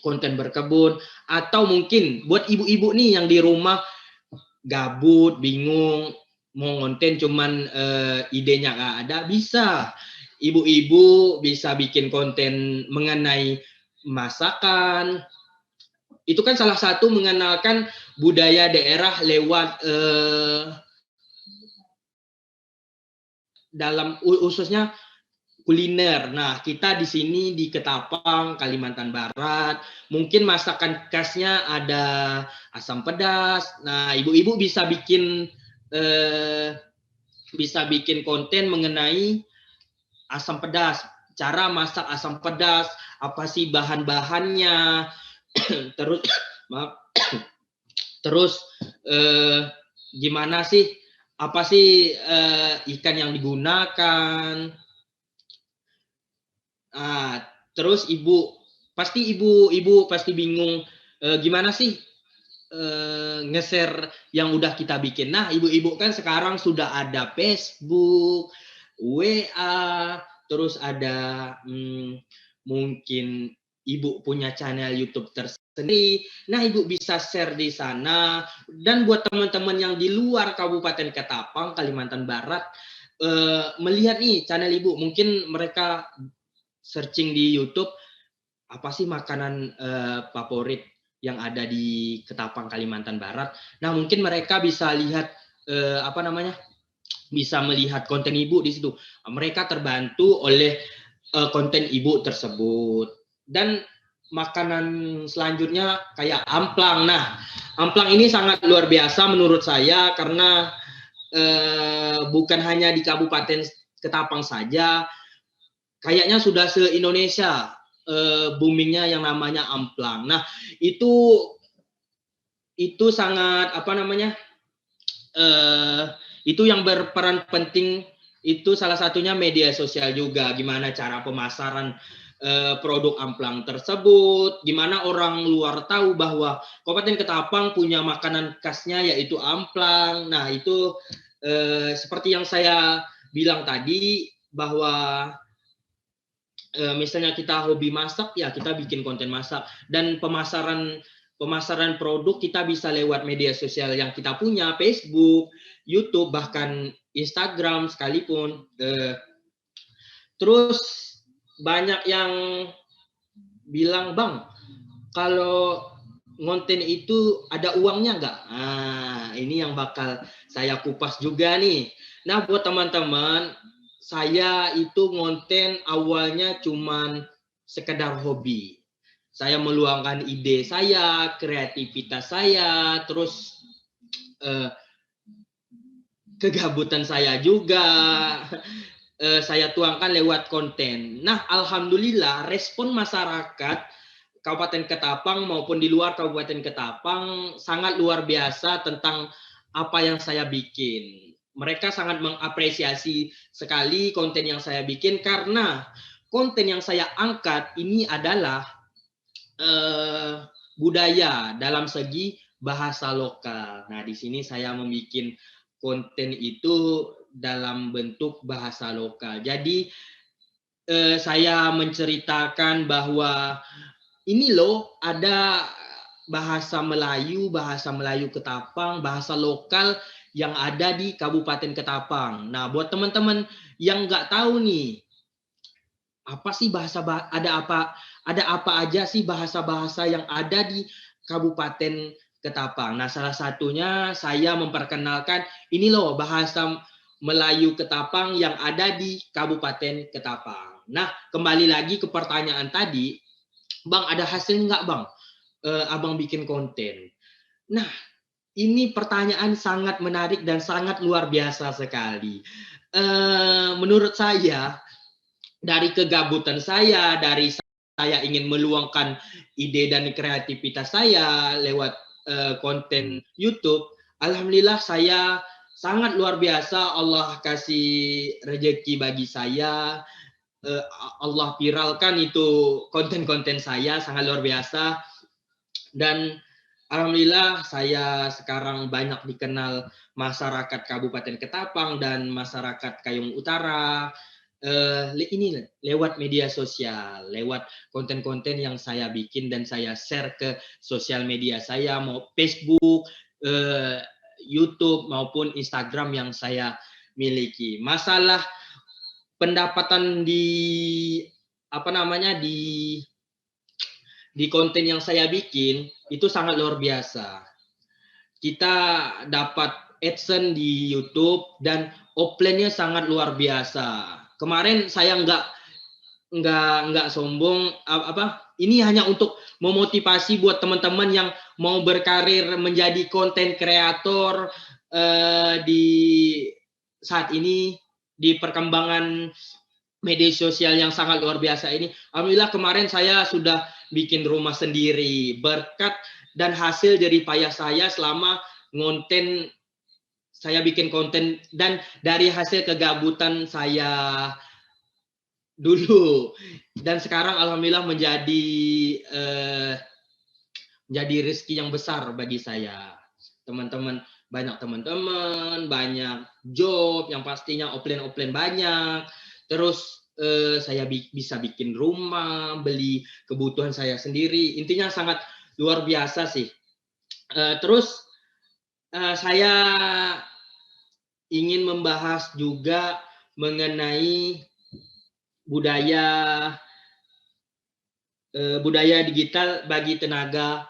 konten berkebun, atau mungkin buat ibu-ibu nih yang di rumah gabut, bingung mau konten cuman idenya nggak ada, bisa ibu-ibu bisa bikin konten mengenai masakan. Itu kan salah satu mengenalkan budaya daerah lewat dalam khususnya kuliner. Nah, kita di sini di Ketapang, Kalimantan Barat, mungkin masakan khasnya ada asam pedas. Nah, ibu-ibu bisa bikin konten mengenai asam pedas, cara masak asam pedas, apa sih bahan-bahannya, terus gimana sih, apa sih ikan yang digunakan. Terus ibu pasti bingung gimana sih nge-share yang udah kita bikin. Nah, ibu-ibu kan sekarang sudah ada Facebook, WA, terus ada mungkin Ibu punya channel YouTube tersendiri. Nah, Ibu bisa share di sana. Dan buat teman-teman yang di luar Kabupaten Ketapang, Kalimantan Barat, melihat nih channel Ibu, mungkin mereka searching di YouTube, apa sih makanan favorit yang ada di Ketapang, Kalimantan Barat. Nah, mungkin mereka bisa lihat, bisa melihat konten Ibu di situ. Mereka terbantu oleh konten Ibu tersebut. Dan makanan selanjutnya kayak amplang. Nah, amplang ini sangat luar biasa menurut saya karena bukan hanya di Kabupaten Ketapang saja, kayaknya sudah se-Indonesia boomingnya yang namanya amplang. Nah, itu sangat itu yang berperan penting, itu salah satunya media sosial juga. Gimana cara pemasaran produk amplang tersebut, gimana orang luar tahu bahwa Kabupaten Ketapang punya makanan khasnya yaitu amplang. Nah, itu seperti yang saya bilang tadi, bahwa misalnya kita hobi masak, ya kita bikin konten masak. Dan pemasaran produk kita bisa lewat media sosial yang kita punya, Facebook, YouTube, bahkan Instagram sekalipun. Terus banyak yang bilang, Bang, kalau ngonten itu ada uangnya nggak? Nah, ini yang bakal saya kupas juga nih. Nah, buat teman-teman, saya itu ngonten awalnya cuman sekedar hobi. Saya meluangkan ide saya, kreativitas saya, terus kegabutan saya juga. Saya tuangkan lewat konten. Nah, alhamdulillah respon masyarakat Kabupaten Ketapang maupun di luar Kabupaten Ketapang sangat luar biasa tentang apa yang saya bikin. Mereka sangat mengapresiasi sekali konten yang saya bikin karena konten yang saya angkat ini adalah budaya dalam segi bahasa lokal. Nah, di sini saya membuat konten itu dalam bentuk bahasa lokal. Jadi saya menceritakan bahwa ini loh ada bahasa Melayu Ketapang, bahasa lokal yang ada di Kabupaten Ketapang. Nah, buat teman-teman yang nggak tahu nih, apa sih ada apa aja sih bahasa-bahasa yang ada di Kabupaten Ketapang. Nah, salah satunya saya memperkenalkan ini loh bahasa Melayu Ketapang yang ada di Kabupaten Ketapang. Nah, kembali lagi ke pertanyaan tadi, Bang, ada hasil nggak, Bang? Abang bikin konten. Nah, ini pertanyaan sangat menarik dan sangat luar biasa sekali. Menurut saya, dari kegabutan saya, dari saya ingin meluangkan ide dan kreativitas saya lewat konten YouTube, alhamdulillah saya sangat luar biasa. Allah kasih rezeki bagi saya. Allah viralkan itu konten-konten saya, sangat luar biasa. Dan alhamdulillah saya sekarang banyak dikenal masyarakat Kabupaten Ketapang dan masyarakat Kayong Utara. Ini lewat media sosial, lewat konten-konten yang saya bikin dan saya share ke sosial media saya, mau Facebook, YouTube maupun Instagram yang saya miliki. Masalah pendapatan di konten yang saya bikin itu sangat luar biasa. Kita dapat AdSense di YouTube dan offline-nya sangat luar biasa. Kemarin saya nggak sombong, ini hanya untuk memotivasi buat teman-teman yang mau berkarir menjadi konten kreator di saat ini di perkembangan media sosial yang sangat luar biasa ini. Alhamdulillah kemarin saya sudah bikin rumah sendiri berkat dan hasil jerih payah saya selama ngonten. Saya bikin konten dan dari hasil kegabutan saya dulu dan sekarang alhamdulillah menjadi rezeki yang besar bagi saya. Teman-teman, banyak job yang pastinya offline banyak. Terus saya bisa bikin rumah, beli kebutuhan saya sendiri. Intinya sangat luar biasa sih. Terus saya ingin membahas juga mengenai budaya digital bagi tenaga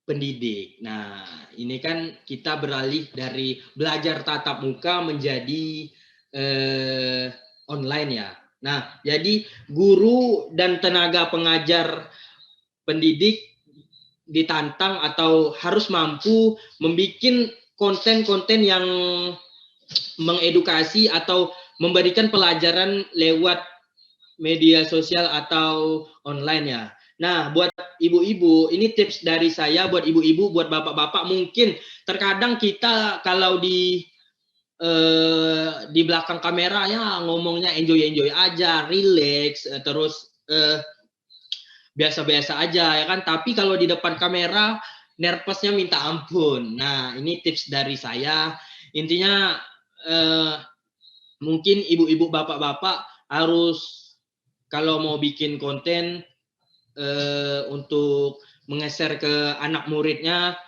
pendidik. Nah, ini kan kita beralih dari belajar tatap muka menjadi online ya. Nah, jadi guru dan tenaga pengajar pendidik ditantang atau harus mampu membuat konten-konten yang mengedukasi atau memberikan pelajaran lewat media sosial atau online ya. Nah, buat ibu-ibu, ini tips dari saya buat ibu-ibu, buat bapak-bapak, mungkin terkadang kita kalau di belakang kamera ya ngomongnya enjoy aja, relax, terus biasa-biasa aja ya kan. Tapi kalau di depan kamera nervousnya minta ampun. Nah, ini tips dari saya. Intinya mungkin ibu-ibu, bapak-bapak harus kalau mau bikin konten untuk mengeser ke anak muridnya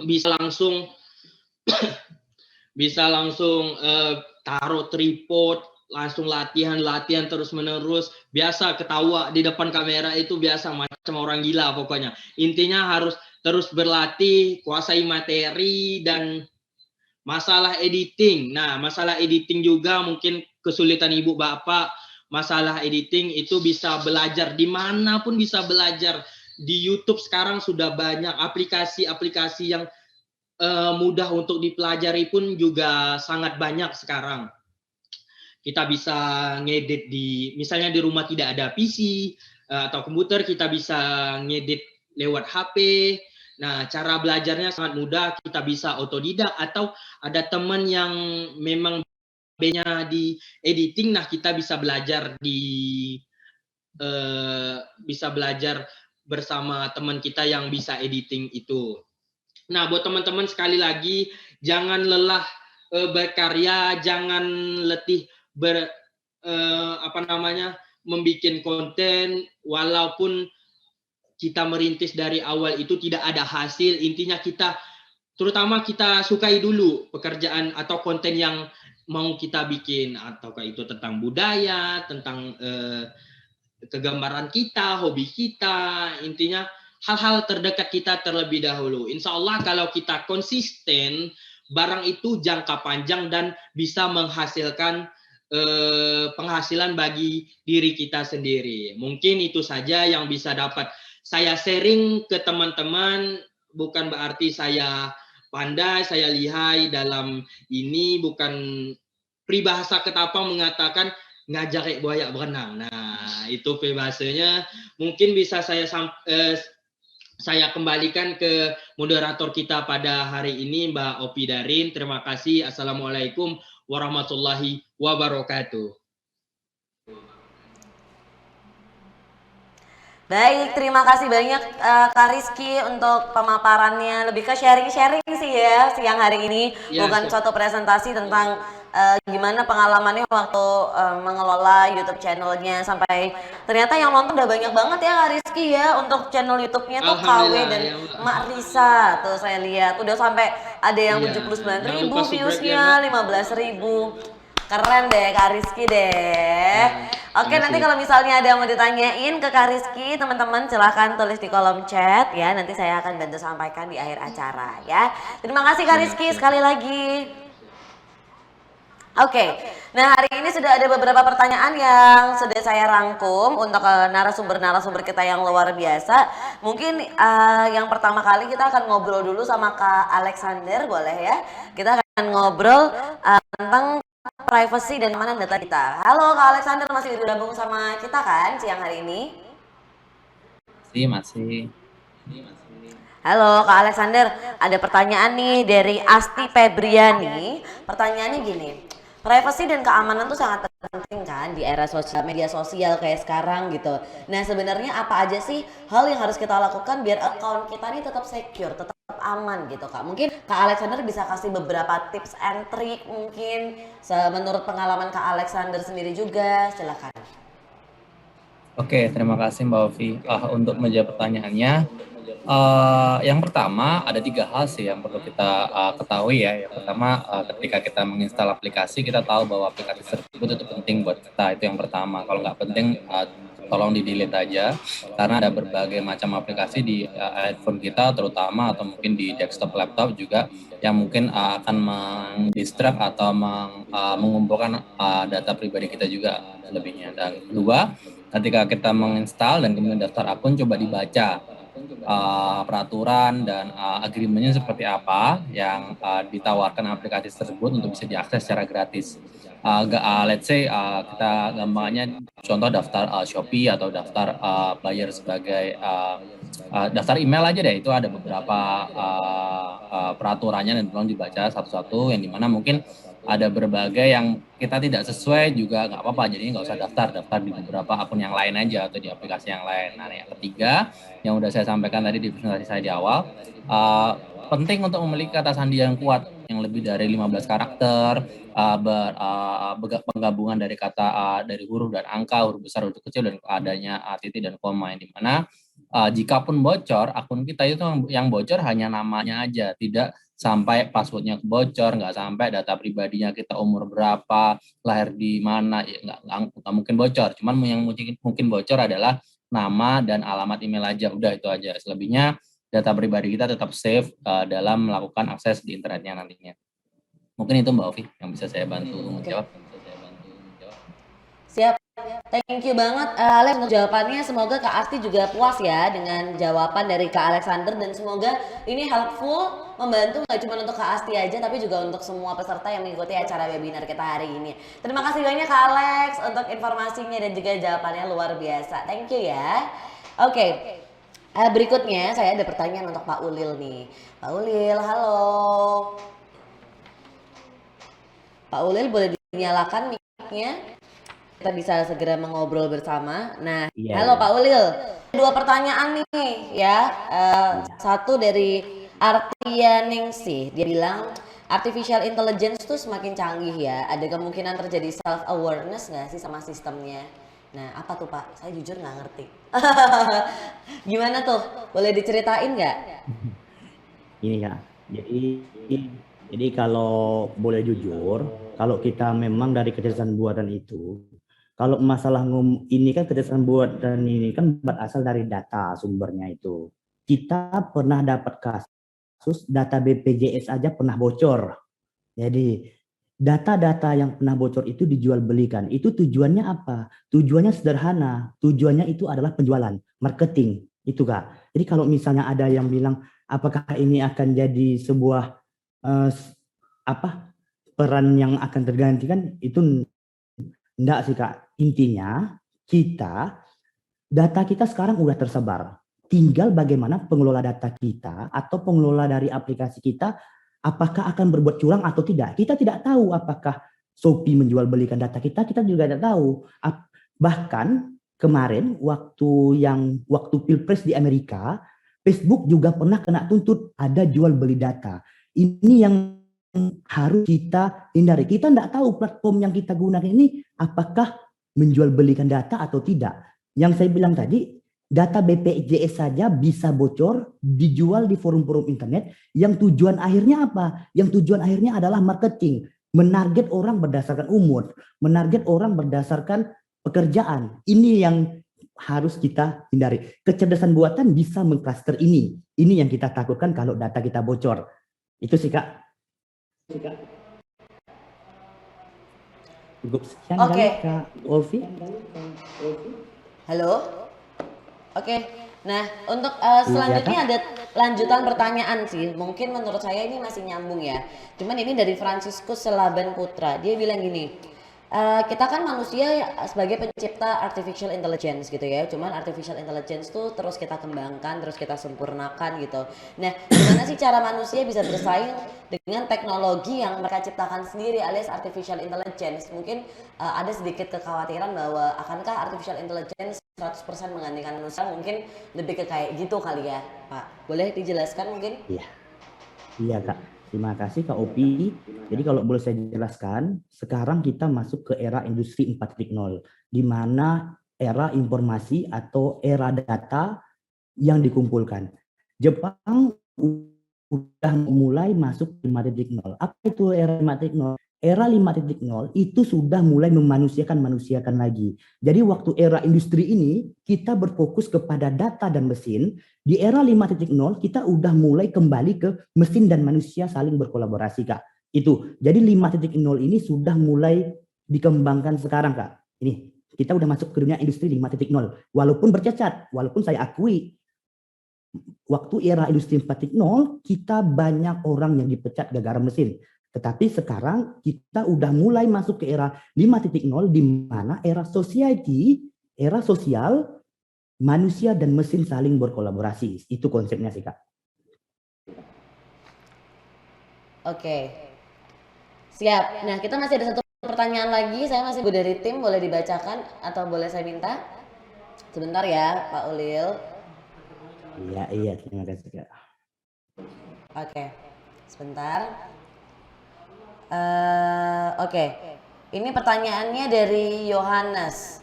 bisa langsung taruh tripod, langsung latihan terus menerus. Biasa ketawa di depan kamera itu biasa macam orang gila pokoknya. Intinya harus terus berlatih, kuasai materi dan masalah editing. Nah, masalah editing juga mungkin kesulitan ibu bapak. Masalah editing itu bisa belajar dimanapun, bisa belajar di YouTube. Sekarang sudah banyak aplikasi-aplikasi yang mudah untuk dipelajari pun juga sangat banyak sekarang. Kita bisa ngedit misalnya di rumah tidak ada PC atau komputer, kita bisa ngedit lewat HP. Nah, cara belajarnya sangat mudah, kita bisa otodidak atau ada teman yang memang B-nya di editing, nah kita bisa belajar bersama teman kita yang bisa editing itu. Nah, buat teman-teman sekali lagi jangan lelah berkarya, jangan letih membuat konten, walaupun kita merintis dari awal itu tidak ada hasil. Intinya terutama kita sukai dulu pekerjaan atau konten yang mau kita bikin, ataukah itu tentang budaya, tentang kegambaran kita, hobi kita, intinya hal-hal terdekat kita terlebih dahulu. Insya Allah kalau kita konsisten, barang itu jangka panjang dan bisa menghasilkan penghasilan bagi diri kita sendiri. Mungkin itu saja yang bisa dapat saya sharing ke teman-teman. Bukan berarti saya pandai, saya lihai dalam ini, bukan peribahasa ketapang mengatakan ngajak buaya berenang. Nah, itu peribahasanya. Mungkin bisa saya kembalikan ke moderator kita pada hari ini, Mbak Opi Darin. Terima kasih. Assalamualaikum warahmatullahi wabarakatuh. Baik, terima kasih banyak Kak Rizky untuk pemaparannya. Lebih ke sharing-sharing sih ya siang hari ini, Ya, bukan suatu presentasi tentang gimana pengalamannya waktu mengelola YouTube channelnya, sampai ternyata yang nonton udah banyak banget ya Kak Rizky ya untuk channel YouTube-nya tuh KW Alhamdulillah, dan ya. Mak Risa. Tuh saya lihat udah sampai ada yang Iya, 79.000 jangan lupa subscribe views-nya, ya, 15.000. Keren deh Kak Rizky deh. Oke, terima nanti kasih. kalau misalnya ada yang mau ditanyain ke Kak Rizky, teman-teman silahkan tulis di kolom chat ya. Nanti saya akan bantu sampaikan di akhir acara ya. Terima kasih Kak Rizky sekali lagi. Oke, nah hari ini sudah ada beberapa pertanyaan yang sudah saya rangkum untuk narasumber-narasumber kita yang luar biasa. Mungkin yang pertama kali kita akan ngobrol dulu sama Kak Alexander, boleh ya? Kita akan ngobrol tentang privacy dan keamanan data kita. Halo Kak Alexander, masih bergabung sama kita kan siang hari ini? Masih. Halo Kak Alexander, ada pertanyaan nih dari Asti Febriani. Pertanyaannya gini, privacy dan keamanan tuh sangat penting kan di era media sosial kayak sekarang gitu. Nah sebenarnya apa aja sih hal yang harus kita lakukan biar account kita ini tetap secure, tetap aman gitu Kak. Mungkin Kak Alexander bisa kasih beberapa tips and trick mungkin menurut pengalaman Kak Alexander sendiri juga, silakan. Oke, terima kasih Mbak Ovi. Untuk menjawab pertanyaannya, yang pertama ada 3 hal sih yang perlu kita ketahui ya. Yang pertama, ketika kita menginstal aplikasi, kita tahu bahwa aplikasi tersebut itu penting buat kita. Itu yang pertama. Kalau nggak penting, tolong di-delete aja. Karena ada berbagai macam aplikasi di handphone kita, terutama atau mungkin di desktop laptop juga, yang mungkin akan mendistract atau mengumpulkan data pribadi kita juga lebihnya. Dan kedua, ketika kita menginstal dan kemudian daftar akun, coba dibaca peraturan dan agreement-nya seperti apa yang ditawarkan aplikasi tersebut untuk bisa diakses secara gratis. Let's say kita gampangnya contoh daftar Shopee atau daftar player sebagai daftar email aja deh, itu ada beberapa peraturannya dan tolong dibaca satu-satu, yang dimana mungkin ada berbagai yang kita tidak sesuai juga nggak apa-apa, jadi nggak usah daftar di beberapa akun yang lain aja atau di aplikasi yang lain. Nah, yang ketiga yang udah saya sampaikan tadi di presentasi saya di awal, penting untuk memiliki kata sandi yang kuat yang lebih dari 15 karakter, penggabungan dari kata dari huruf dan angka, huruf besar, huruf kecil, dan adanya titik dan koma, yang dimana jikapun bocor akun kita itu yang bocor hanya namanya aja, tidak sampai passwordnya bocor, nggak sampai data pribadinya kita umur berapa, lahir di mana, ya nggak mungkin bocor. Cuman yang mungkin bocor adalah nama dan alamat email aja, udah itu aja. Selebihnya data pribadi kita tetap safe dalam melakukan akses di internetnya nantinya. Mungkin itu Mbak Ovi yang bisa saya bantu menjawab. Siap. Thank you banget Alex untuk jawabannya. Semoga Kak Asti juga puas ya dengan jawaban dari Kak Alexander, dan semoga ini helpful, membantu nggak cuma untuk Kak Asti aja tapi juga untuk semua peserta yang mengikuti acara webinar kita hari ini. Terima kasih banyak Kak Alex untuk informasinya dan juga jawabannya luar biasa. Thank you ya. Oke. Berikutnya saya ada pertanyaan untuk Pak Ulil nih. Pak Ulil, halo. Pak Ulil boleh dinyalakan mic-nya? Kita bisa segera mengobrol bersama. Nah, halo Pak Ulil. 2 pertanyaan nih ya. Satu dari Artianingsih, dia bilang artificial intelligence tuh semakin canggih ya. Ada kemungkinan terjadi self awareness nggak sih sama sistemnya? Nah, apa tuh Pak? Saya jujur nggak ngerti. Gimana tuh? Boleh diceritain nggak? Ini ya. Jadi kalau boleh jujur, kalau kita memang dari kecerdasan buatan itu, kalau masalah ini kan kecerdasan buatan ini kan berasal dari data sumbernya itu. Kita pernah dapat kasus data BPJS aja pernah bocor. Jadi data-data yang pernah bocor itu dijual belikan. Itu tujuannya apa? Tujuannya sederhana. Tujuannya itu adalah penjualan, marketing. Itu Kak. Jadi kalau misalnya ada yang bilang apakah ini akan jadi sebuah peran yang akan tergantikan, itu enggak sih Kak. Intinya data kita sekarang udah tersebar. Tinggal bagaimana pengelola data kita atau pengelola dari aplikasi kita apakah akan berbuat curang atau tidak. Kita tidak tahu apakah Shopee menjual belikan data kita juga tidak tahu. Bahkan kemarin waktu Pilpres di Amerika, Facebook juga pernah kena tuntut ada jual beli data. Ini yang harus kita hindari. Kita tidak tahu platform yang kita gunakan ini apakah menjual belikan data atau tidak. Yang saya bilang tadi, data BPJS saja bisa bocor, dijual di forum-forum internet, yang tujuan akhirnya apa? Yang tujuan akhirnya adalah marketing, menarget orang berdasarkan umur, menarget orang berdasarkan pekerjaan. Ini yang harus kita hindari. Kecerdasan buatan bisa mengcluster ini. Ini yang kita takutkan kalau data kita bocor. Itu sih Kak. Cukup sekian kali Kak Olvi. Halo. Oke. Nah, untuk selanjutnya ada lanjutan pertanyaan sih. Mungkin menurut saya ini masih nyambung ya. Cuman ini dari Franciscus Selaban Putra. Dia bilang gini, kita kan manusia sebagai pencipta artificial intelligence gitu ya. Cuman artificial intelligence tuh terus kita kembangkan, terus kita sempurnakan gitu. Nah, gimana sih cara manusia bisa bersaing dengan teknologi yang mereka ciptakan sendiri alias artificial intelligence. Mungkin ada sedikit kekhawatiran bahwa akankah artificial intelligence 100% menggantikan manusia, mungkin lebih ke kayak gitu kali ya Pak. Boleh dijelaskan mungkin? Iya, iya Kak. Terima kasih Kak Opi. Jadi kalau boleh saya jelaskan, sekarang kita masuk ke era industri 4.0, di mana era informasi atau era data yang dikumpulkan. Jepang udah mulai masuk 5.0. Apa itu era 5.0? Era 5.0 itu sudah mulai memanusiakan lagi. Jadi waktu era industri ini kita berfokus kepada data dan mesin. Di era 5.0 kita udah mulai kembali ke mesin dan manusia saling berkolaborasi Kak. Itu. Jadi 5.0 ini sudah mulai dikembangkan sekarang Kak. Ini kita udah masuk ke dunia industri 5.0. Walaupun bercacat, walaupun saya akui waktu era industri 4.0 kita banyak orang yang dipecat gara-gara mesin. Tetapi sekarang kita udah mulai masuk ke era 5.0 di mana era society, era sosial, manusia dan mesin saling berkolaborasi. Itu konsepnya sih Kak. Oke. Siap. Nah, kita masih ada satu pertanyaan lagi. Saya masih dari tim, boleh dibacakan atau boleh saya minta? Sebentar ya, Pak Ulil. Iya, terima kasih Kak. Oke. Sebentar. Oke. Ini pertanyaannya dari Yohanes.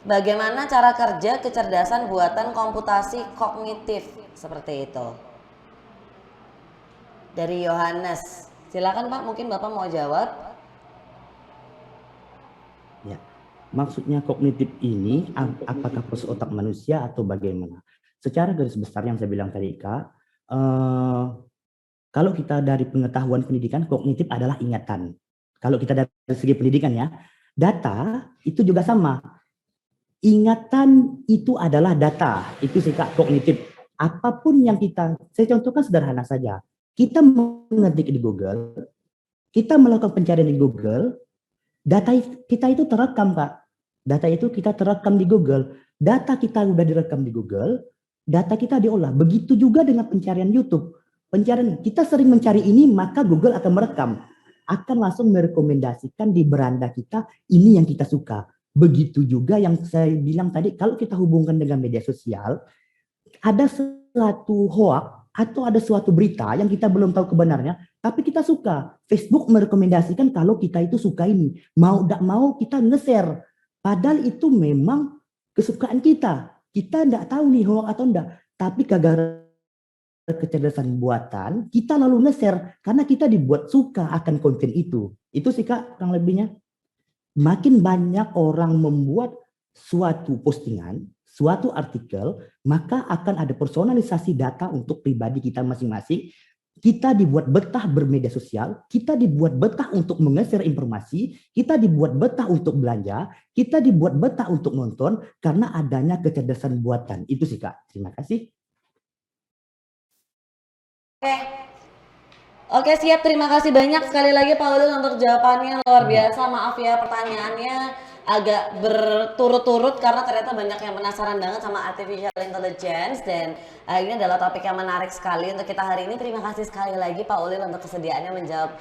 Bagaimana cara kerja kecerdasan buatan komputasi kognitif seperti itu? Dari Yohanes. Silakan Pak, mungkin Bapak mau jawab. Ya. Maksudnya kognitif ini apakah proses otak manusia atau bagaimana? Secara garis besar yang saya bilang tadi Kak, kalau kita dari pengetahuan pendidikan, kognitif adalah ingatan. Kalau kita dari segi pendidikan ya, data itu juga sama. Ingatan itu adalah data, itu sih Kak kognitif. Apapun yang saya contohkan sederhana saja. Kita mengetik di Google, kita melakukan pencarian di Google, data kita itu terekam Kak. Data itu kita terekam di Google. Data kita udah direkam di Google, data kita diolah. Begitu juga dengan pencarian YouTube. Pencarian kita sering mencari ini, maka Google akan merekam, akan langsung merekomendasikan di beranda kita ini yang kita suka. Begitu juga yang saya bilang tadi, kalau kita hubungkan dengan media sosial, ada suatu hoax atau ada suatu berita yang kita belum tahu kebenarannya, tapi kita suka. Facebook merekomendasikan kalau kita itu suka ini, mau tidak mau kita nge-share. Padahal itu memang kesukaan kita. Kita tidak tahu nih hoax atau enggak, tapi gara-gara kecerdasan buatan, kita lalu nge-share karena kita dibuat suka akan konten itu. Itu sih Kak, kurang lebihnya. Makin banyak orang membuat suatu postingan, suatu artikel, maka akan ada personalisasi data untuk pribadi kita masing-masing. Kita dibuat betah bermedia sosial, kita dibuat betah untuk menge-share informasi, kita dibuat betah untuk belanja, kita dibuat betah untuk nonton karena adanya kecerdasan buatan. Itu sih Kak. Terima kasih. Oke siap, terima kasih banyak sekali lagi Pak Ulil untuk jawabannya, luar biasa. Maaf ya pertanyaannya agak berturut-turut karena ternyata banyak yang penasaran banget sama artificial intelligence dan ini adalah topik yang menarik sekali untuk kita hari ini. Terima kasih sekali lagi Pak Ulil untuk kesediaannya menjawab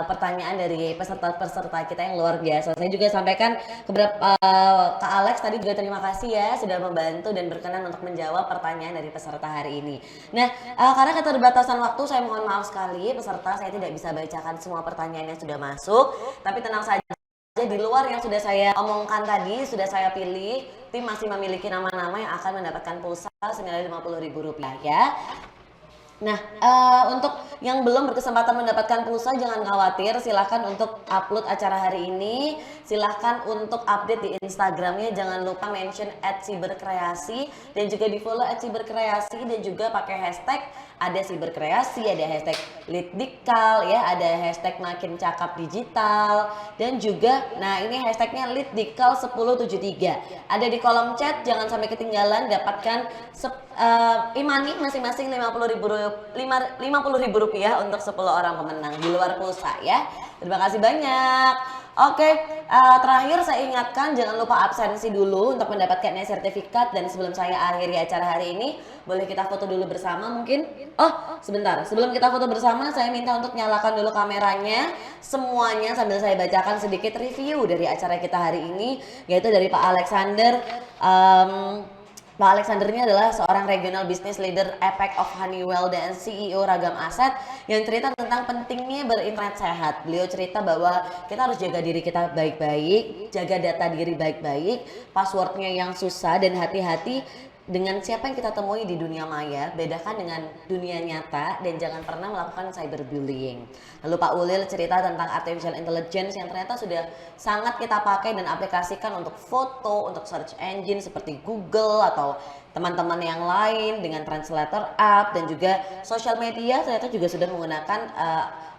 pertanyaan dari peserta-peserta kita yang luar biasa. Saya juga sampaikan ke Kak Alex tadi juga terima kasih ya sudah membantu dan berkenan untuk menjawab pertanyaan dari peserta hari ini. Nah, karena keterbatasan waktu saya mohon maaf sekali peserta, saya tidak bisa bacakan semua pertanyaan yang sudah masuk, tapi tenang saja. Di luar yang sudah saya omongkan tadi, sudah saya pilih, tim masih memiliki nama-nama yang akan mendapatkan pulsa senilai Rp50.000 ya. Nah, untuk yang belum berkesempatan mendapatkan pulsa jangan khawatir, silahkan untuk upload acara hari ini, silahkan untuk update di Instagramnya, jangan lupa mention @siberkreasi dan juga di follow @siberkreasi dan juga pakai hashtag, ada siberkreasi, ada hashtag Litdikal ya, ada hashtag makin cakap digital dan juga nah ini hashtagnya Litdikal 1073 ada di kolom chat, jangan sampai ketinggalan, dapatkan imani masing-masing Rp50.000 Rp50.000 untuk 10 orang pemenang di luar pulsa ya. Terima kasih banyak. Oke, terakhir saya ingatkan jangan lupa absensi dulu untuk mendapatkan sertifikat, dan sebelum saya akhiri acara hari ini, boleh kita foto dulu bersama mungkin? Oh, sebentar. Sebelum kita foto bersama, saya minta untuk nyalakan dulu kameranya semuanya sambil saya bacakan sedikit review dari acara kita hari ini, yaitu dari Pak Alexander. Pak Alexander ini adalah seorang regional business leader APAC of Honeywell dan CEO Ragam Aset yang cerita tentang pentingnya berinternet sehat. Beliau cerita bahwa kita harus jaga diri kita baik-baik, jaga data diri baik-baik, passwordnya yang susah, dan hati-hati dengan siapa yang kita temui di dunia maya, bedakan dengan dunia nyata, dan jangan pernah melakukan cyberbullying. Lalu Pak Ulil cerita tentang artificial intelligence yang ternyata sudah sangat kita pakai dan aplikasikan untuk foto, untuk search engine seperti Google atau teman-teman yang lain, dengan translator app, dan juga social media ternyata juga sudah menggunakan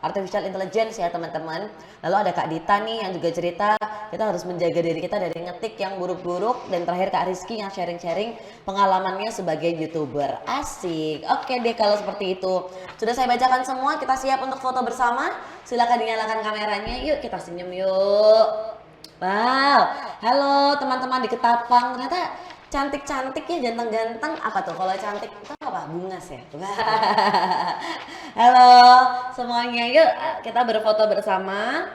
artificial intelligence ya teman-teman. Lalu ada Kak Dita nih yang juga cerita kita harus menjaga diri kita dari ngetik yang buruk-buruk, dan terakhir Kak Rizky yang sharing-sharing pengalamannya sebagai YouTuber. Asik. Oke deh kalau seperti itu. Sudah saya bacakan semua, kita siap untuk foto bersama. Silakan dinyalakan kameranya. Yuk kita senyum yuk. Wow. Halo teman-teman di Ketapang. Ternyata cantik-cantik ya, ganteng-ganteng. Apa tuh kalau cantik itu apa? Bungas ya. Halo semuanya, yuk kita berfoto bersama.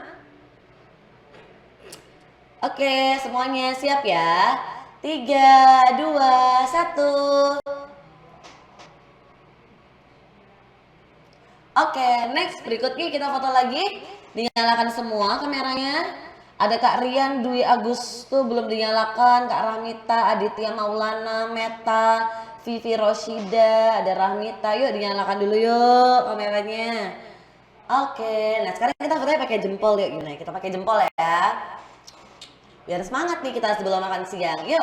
Oke, semuanya siap ya? 3, 2, 1. Oke, next berikutnya kita foto lagi. Dinyalakan semua kameranya. Ada Kak Rian Dwi Agustu belum dinyalakan, Kak Rahmita, Aditya Maulana, Meta, Vivi Roshida, ada Rahmita. Yuk dinyalakan dulu yuk kameranya. Oke, nah sekarang kita fotonya pakai jempol yuk. Gimana? Kita pakai jempol ya. Biar semangat nih kita sebelum makan siang. Yuk,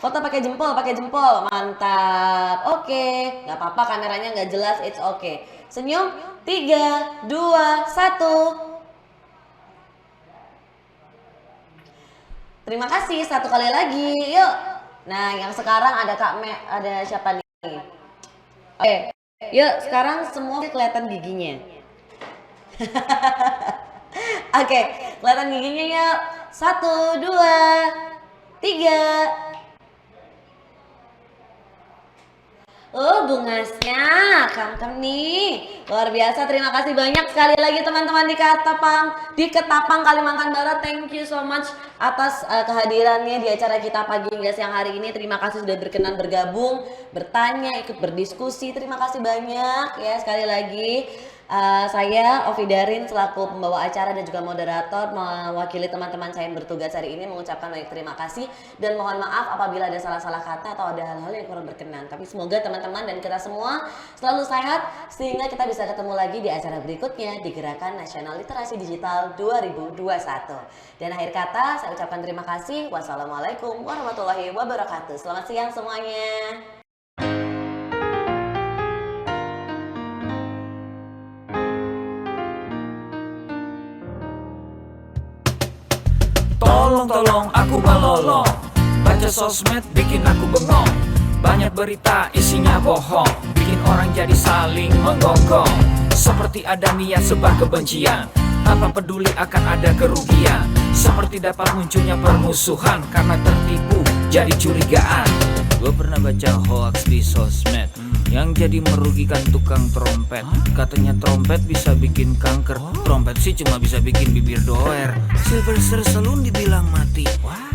foto pakai jempol, mantap. Oke, nggak apa-apa kameranya nggak jelas, it's okay. Senyum, 3, 2, 1. Terima kasih, satu kali lagi, yuk. Nah, yang sekarang ada ada siapa nih? Oke, yuk sekarang semua kelihatan giginya. Oke, kelihatan giginya yuk. 1, 2, 3. Oh, bungasnya kam nih. Luar biasa, terima kasih banyak sekali lagi teman-teman di Ketapang, Kalimantan Barat. Thank you so much atas kehadirannya di acara kita pagi hingga siang hari ini. Terima kasih sudah berkenan bergabung, bertanya, ikut berdiskusi. Terima kasih banyak ya sekali lagi. Saya Ovi Darin selaku pembawa acara dan juga moderator mewakili teman-teman saya yang bertugas hari ini mengucapkan banyak terima kasih dan mohon maaf apabila ada salah-salah kata atau ada hal-hal yang kurang berkenan. Tapi semoga teman-teman dan kita semua selalu sehat sehingga kita bisa ketemu lagi di acara berikutnya di Gerakan Nasional Literasi Digital 2021. Dan akhir kata saya ucapkan terima kasih. Wassalamualaikum warahmatullahi wabarakatuh. Selamat siang semuanya. Tolong aku melolong, baca sosmed bikin aku bengong. Banyak berita isinya bohong, bikin orang jadi saling menggonggong. Seperti ada niat sebar kebencian, tanpa peduli akan ada kerugian. Seperti dapat munculnya permusuhan karena tertipu jadi curigaan. Gue pernah baca hoax di sosmed yang jadi merugikan tukang trompet. Katanya trompet bisa bikin kanker, trompet sih cuma bisa bikin bibir doer. Sylvester Stallone dibilang mati,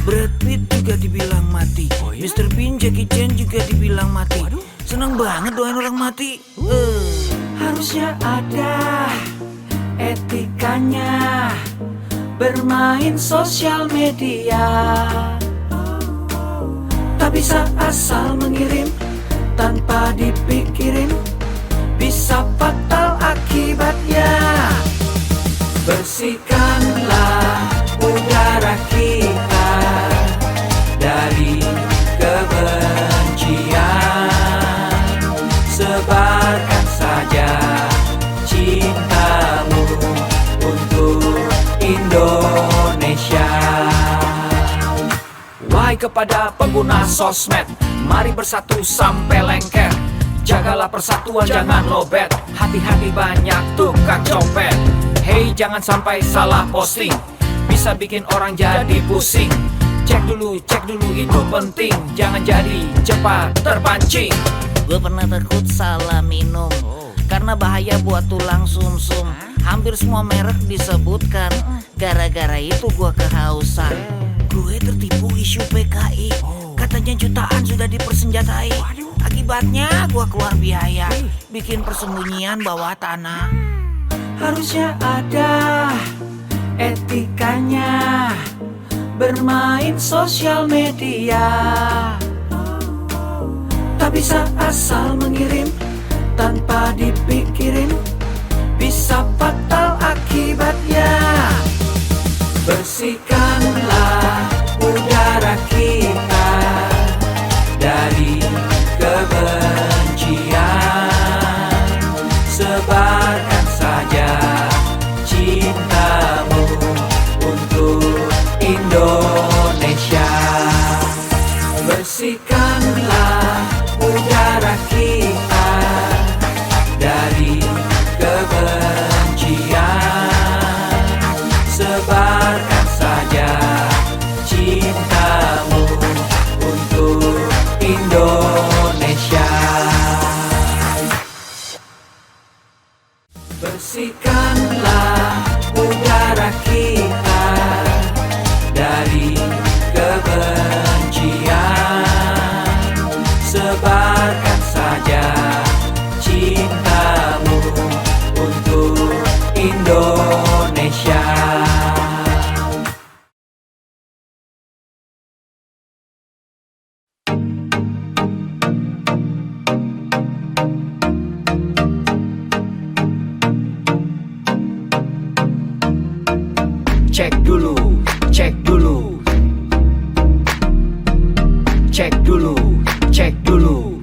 Brad Pitt juga dibilang mati, Mr. Bean, Jackie Chan juga dibilang mati. Seneng banget doain orang mati. Harusnya ada etikanya bermain sosial media. Tak bisa asal mengirim tanpa dipikirin, bisa fatal akibatnya. Bersihkanlah udara kita dari kebencian. Sebarkan saja cintamu untuk Indonesia. Wahai kepada pengguna sosmed, mari bersatu sampai lengket. Jagalah persatuan, jangan lobet. Hati-hati banyak tukang copet. Hey, jangan sampai salah posting, bisa bikin orang jadi pusing. Cek dulu itu penting, jangan jadi cepat terpancing. Gue pernah takut salah minum, karena bahaya buat tulang sumsum. Hampir semua merek disebutkan, gara-gara itu gue kehausan. Gue tertipu isu PKI, katanya jutaan sudah dipersenjatai. Akibatnya gue keluar biaya, bikin persembunyian bawah tanah. Harusnya ada etikanya bermain sosial media. Tak bisa asal mengirim tanpa dipikirin, bisa fatal akibatnya. Bersihkanlah udara kita dari kebencian. Sebarkan saja cintamu untuk Indonesia. Bersihkanlah udara kita dari kebencian. Sebarkan saja cintamu untuk Indonesia. Bersihkanlah udara kita dari kebencian. Sebarkan saja cintamu untuk Indonesia. Cek dulu, cek dulu. Cek dulu, cek dulu.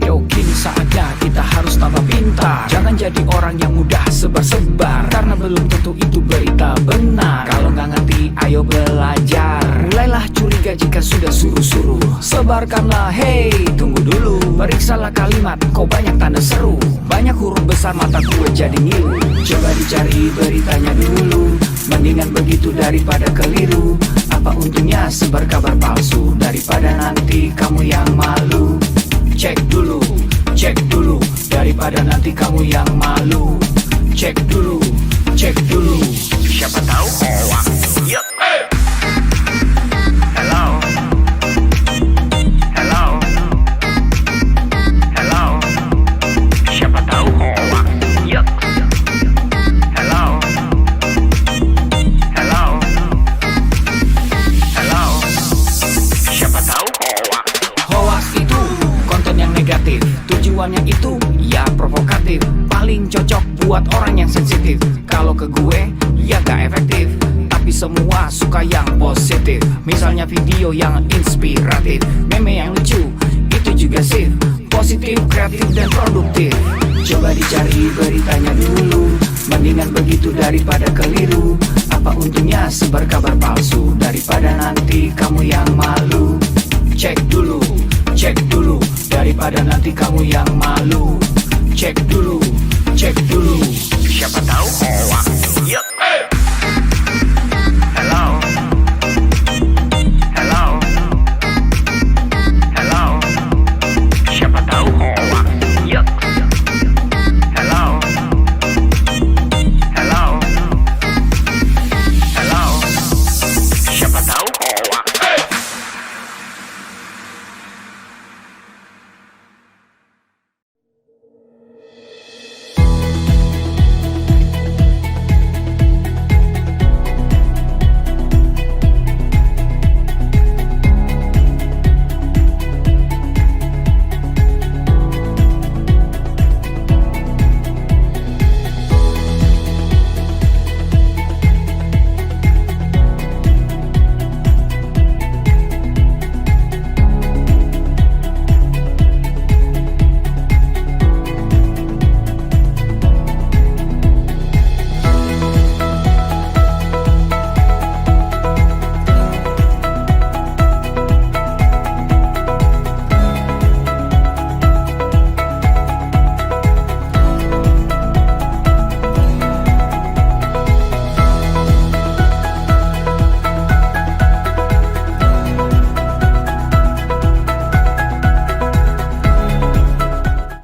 Yo, kini saatnya kita harus tambah pintar. Jangan jadi orang yang mudah sebar-sebar, karena belum tentu itu berita benar. Kalau nggak ngerti, ayo belajar. Mulailah curiga jika sudah suruh-suruh. Sebarkanlah, hey, tunggu dulu. Periksalah kalimat, kok banyak tanda seru. Banyak huruf besar, mata gue jadi ngilu. Coba dicari beritanya dulu, mendingan begitu daripada keliru. Apa untungnya sebar kabar palsu, daripada nanti kamu yang malu. Cek dulu, daripada nanti kamu yang malu. Cek dulu, siapa tahu hoax. Yup. Hello. Siapa tahu hoax. Yup. Hello. Siapa tahu hoax. Hoax itu konten yang negatif, tujuannya itu ya provokatif. Paling cocok buat orang yang sensitif. Kalau ke gue ya gak efektif, tapi semua suka yang positif. Misalnya video yang inspiratif, meme yang lucu, itu juga sih positif, kreatif dan produktif. Coba dicari beritanya dulu, mendingan begitu daripada keliru. Apa untungnya sebar kabar palsu, daripada nanti kamu yang malu. Cek dulu, daripada nanti kamu yang malu. Cek dulu, siapa tahu hoax.